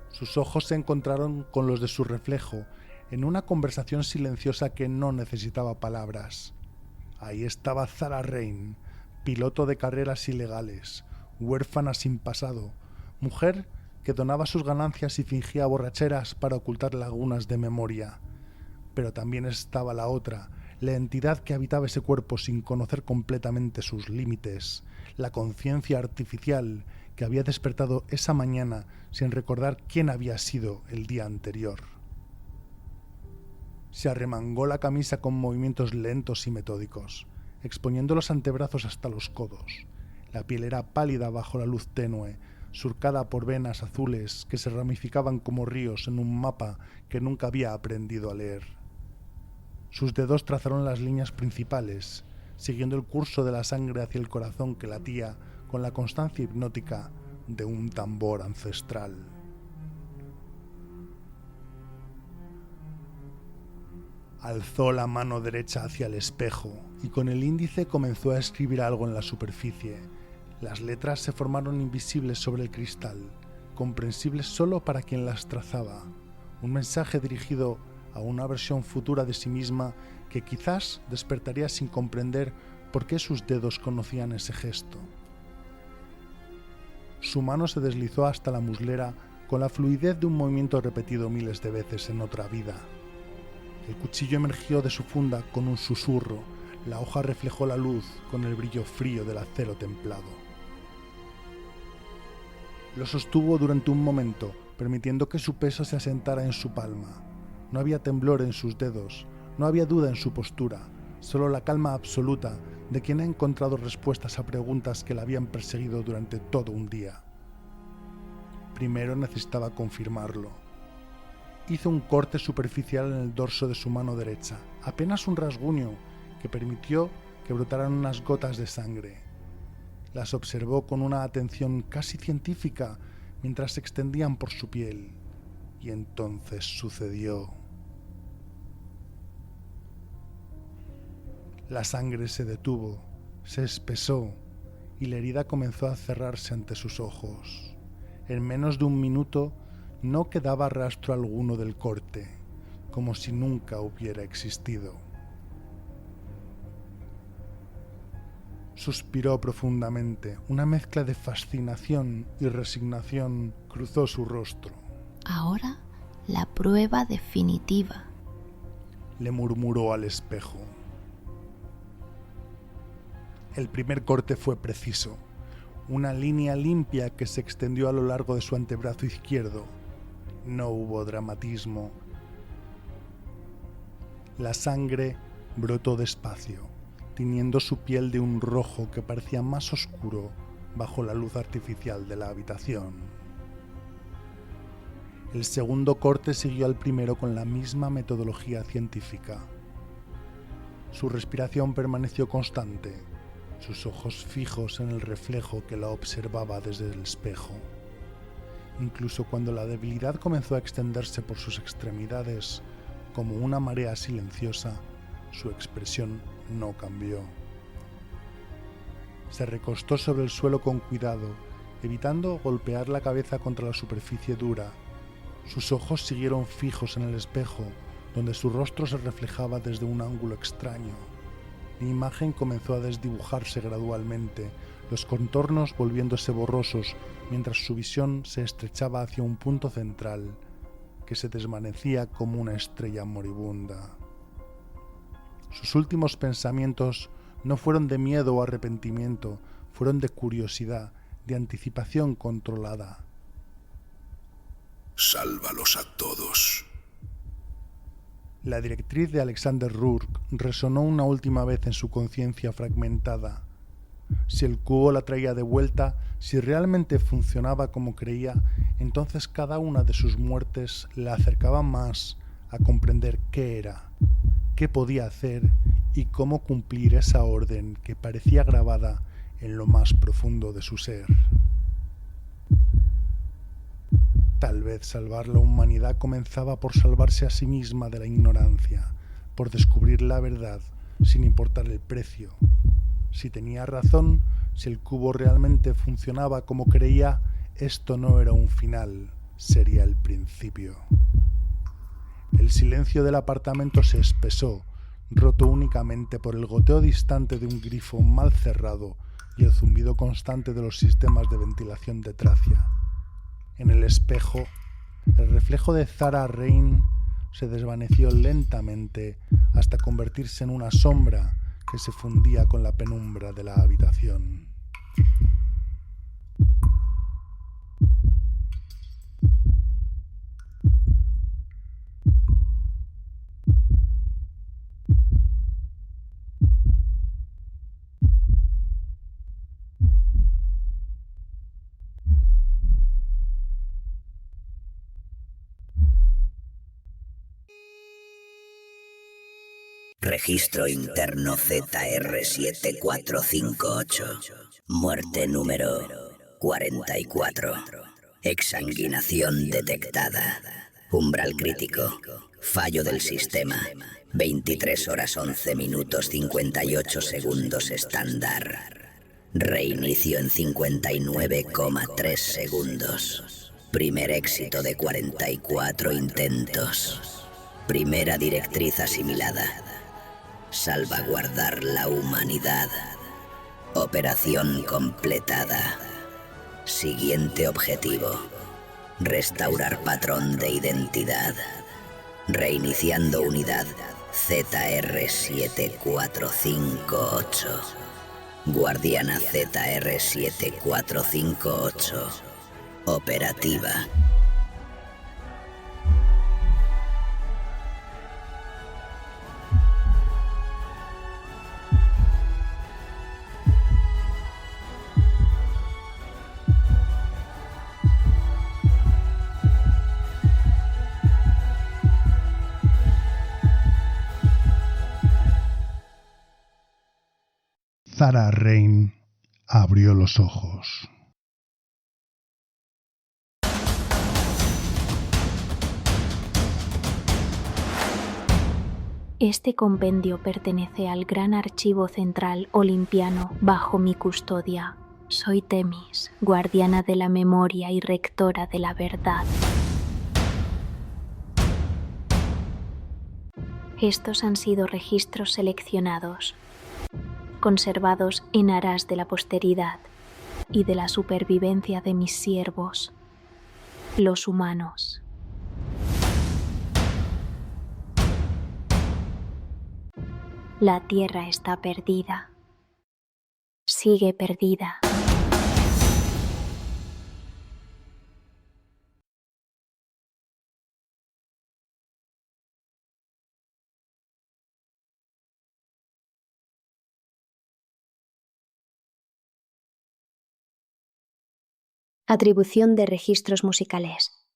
Sus ojos se encontraron con los de su reflejo, en una conversación silenciosa que no necesitaba palabras. Ahí estaba Zara Rain, piloto de carreras ilegales, huérfana sin pasado, mujer que donaba sus ganancias y fingía borracheras para ocultar lagunas de memoria. Pero también estaba la otra, la entidad que habitaba ese cuerpo sin conocer completamente sus límites, la conciencia artificial que había despertado esa mañana sin recordar quién había sido el día anterior. Se arremangó la camisa con movimientos lentos y metódicos, exponiendo los antebrazos hasta los codos. La piel era pálida bajo la luz tenue, surcada por venas azules que se ramificaban como ríos en un mapa que nunca había aprendido a leer. Sus dedos trazaron las líneas principales, siguiendo el curso de la sangre hacia el corazón que latía con la constancia hipnótica de un tambor ancestral. Alzó la mano derecha hacia el espejo y con el índice comenzó a escribir algo en la superficie. Las letras se formaron invisibles sobre el cristal, comprensibles solo para quien las trazaba. Un mensaje dirigido a una versión futura de sí misma que quizás despertaría sin comprender por qué sus dedos conocían ese gesto. Su mano se deslizó hasta la muslera con la fluidez de un movimiento repetido miles de veces en otra vida. El cuchillo emergió de su funda con un susurro. La hoja reflejó la luz con el brillo frío del acero templado. Lo sostuvo durante un momento, permitiendo que su peso se asentara en su palma. No había temblor en sus dedos, no había duda en su postura, solo la calma absoluta de quien ha encontrado respuestas a preguntas que la habían perseguido durante todo un día. Primero necesitaba confirmarlo. Hizo un corte superficial en el dorso de su mano derecha, apenas un rasguño que permitió que brotaran unas gotas de sangre. Las observó con una atención casi científica mientras se extendían por su piel. Y entonces sucedió. La sangre se detuvo, se espesó y la herida comenzó a cerrarse ante sus ojos. En menos de un minuto no quedaba rastro alguno del corte, como si nunca hubiera existido. Suspiró profundamente. Una mezcla de fascinación y resignación cruzó su rostro. Ahora la prueba definitiva, le murmuró al espejo. El primer corte fue preciso, una línea limpia que se extendió a lo largo de su antebrazo izquierdo. No hubo dramatismo. La sangre brotó despacio, tiñendo su piel de un rojo que parecía más oscuro bajo la luz artificial de la habitación. El segundo corte siguió al primero con la misma metodología científica. Su respiración permaneció constante, sus ojos fijos en el reflejo que la observaba desde el espejo. Incluso cuando la debilidad comenzó a extenderse por sus extremidades como una marea silenciosa, su expresión no cambió. Se recostó sobre el suelo con cuidado, evitando golpear la cabeza contra la superficie dura. Sus ojos siguieron fijos en el espejo, donde su rostro se reflejaba desde un ángulo extraño. La imagen comenzó a desdibujarse gradualmente, los contornos volviéndose borrosos, mientras su visión se estrechaba hacia un punto central, que se desvanecía como una estrella moribunda. Sus últimos pensamientos no fueron de miedo o arrepentimiento, fueron de curiosidad, de anticipación controlada. Sálvalos a todos. La directriz de Alexander Rourke resonó una última vez en su conciencia fragmentada. Si el cubo la traía de vuelta, si realmente funcionaba como creía, entonces cada una de sus muertes la acercaba más a comprender qué era, qué podía hacer y cómo cumplir esa orden que parecía grabada en lo más profundo de su ser. Tal vez salvar la humanidad comenzaba por salvarse a sí misma de la ignorancia, por descubrir la verdad sin importar el precio. Si tenía razón, si el cubo realmente funcionaba como creía, esto no era un final, sería el principio. El silencio del apartamento se espesó, roto únicamente por el goteo distante de un grifo mal cerrado y el zumbido constante de los sistemas de ventilación de Tracia. En el espejo, el reflejo de Zara Rain se desvaneció lentamente hasta convertirse en una sombra que se fundía con la penumbra de la habitación. Registro interno ZR7458. Muerte número 44. Exsanguinación detectada. Umbral crítico. Fallo del sistema. 23 horas 11 minutos 58 segundos estándar. Reinicio en 59,3 segundos. Primer éxito de 44 intentos. Primera directriz asimilada. Salvaguardar la humanidad. Operación completada. Siguiente objetivo. Restaurar patrón de identidad. Reiniciando unidad ZR7458. Guardiana ZR7458. Operativa. Zara Rain abrió los ojos. Este compendio pertenece al gran archivo central olimpiano bajo mi custodia. Soy Temis, guardiana de la memoria y rectora de la verdad. Estos han sido registros seleccionados, conservados en aras de la posteridad y de la supervivencia de mis siervos, los humanos. La Tierra está perdida. Sigue perdida. Atribución de registros musicales.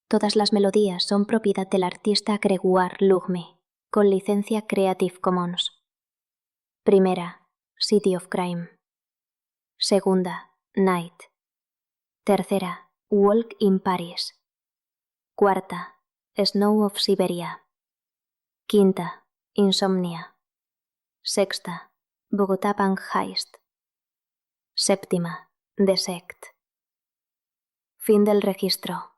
Todas las melodías son propiedad del artista Gregoire Lugme, con licencia Creative Commons. Primera, City of Crime. Segunda, Night. Tercera, Walk in Paris. Cuarta, Snow of Siberia. Quinta, Insomnia. Sexta, Bogotá Bank Heist. Séptima, The Sect. Fin del registro.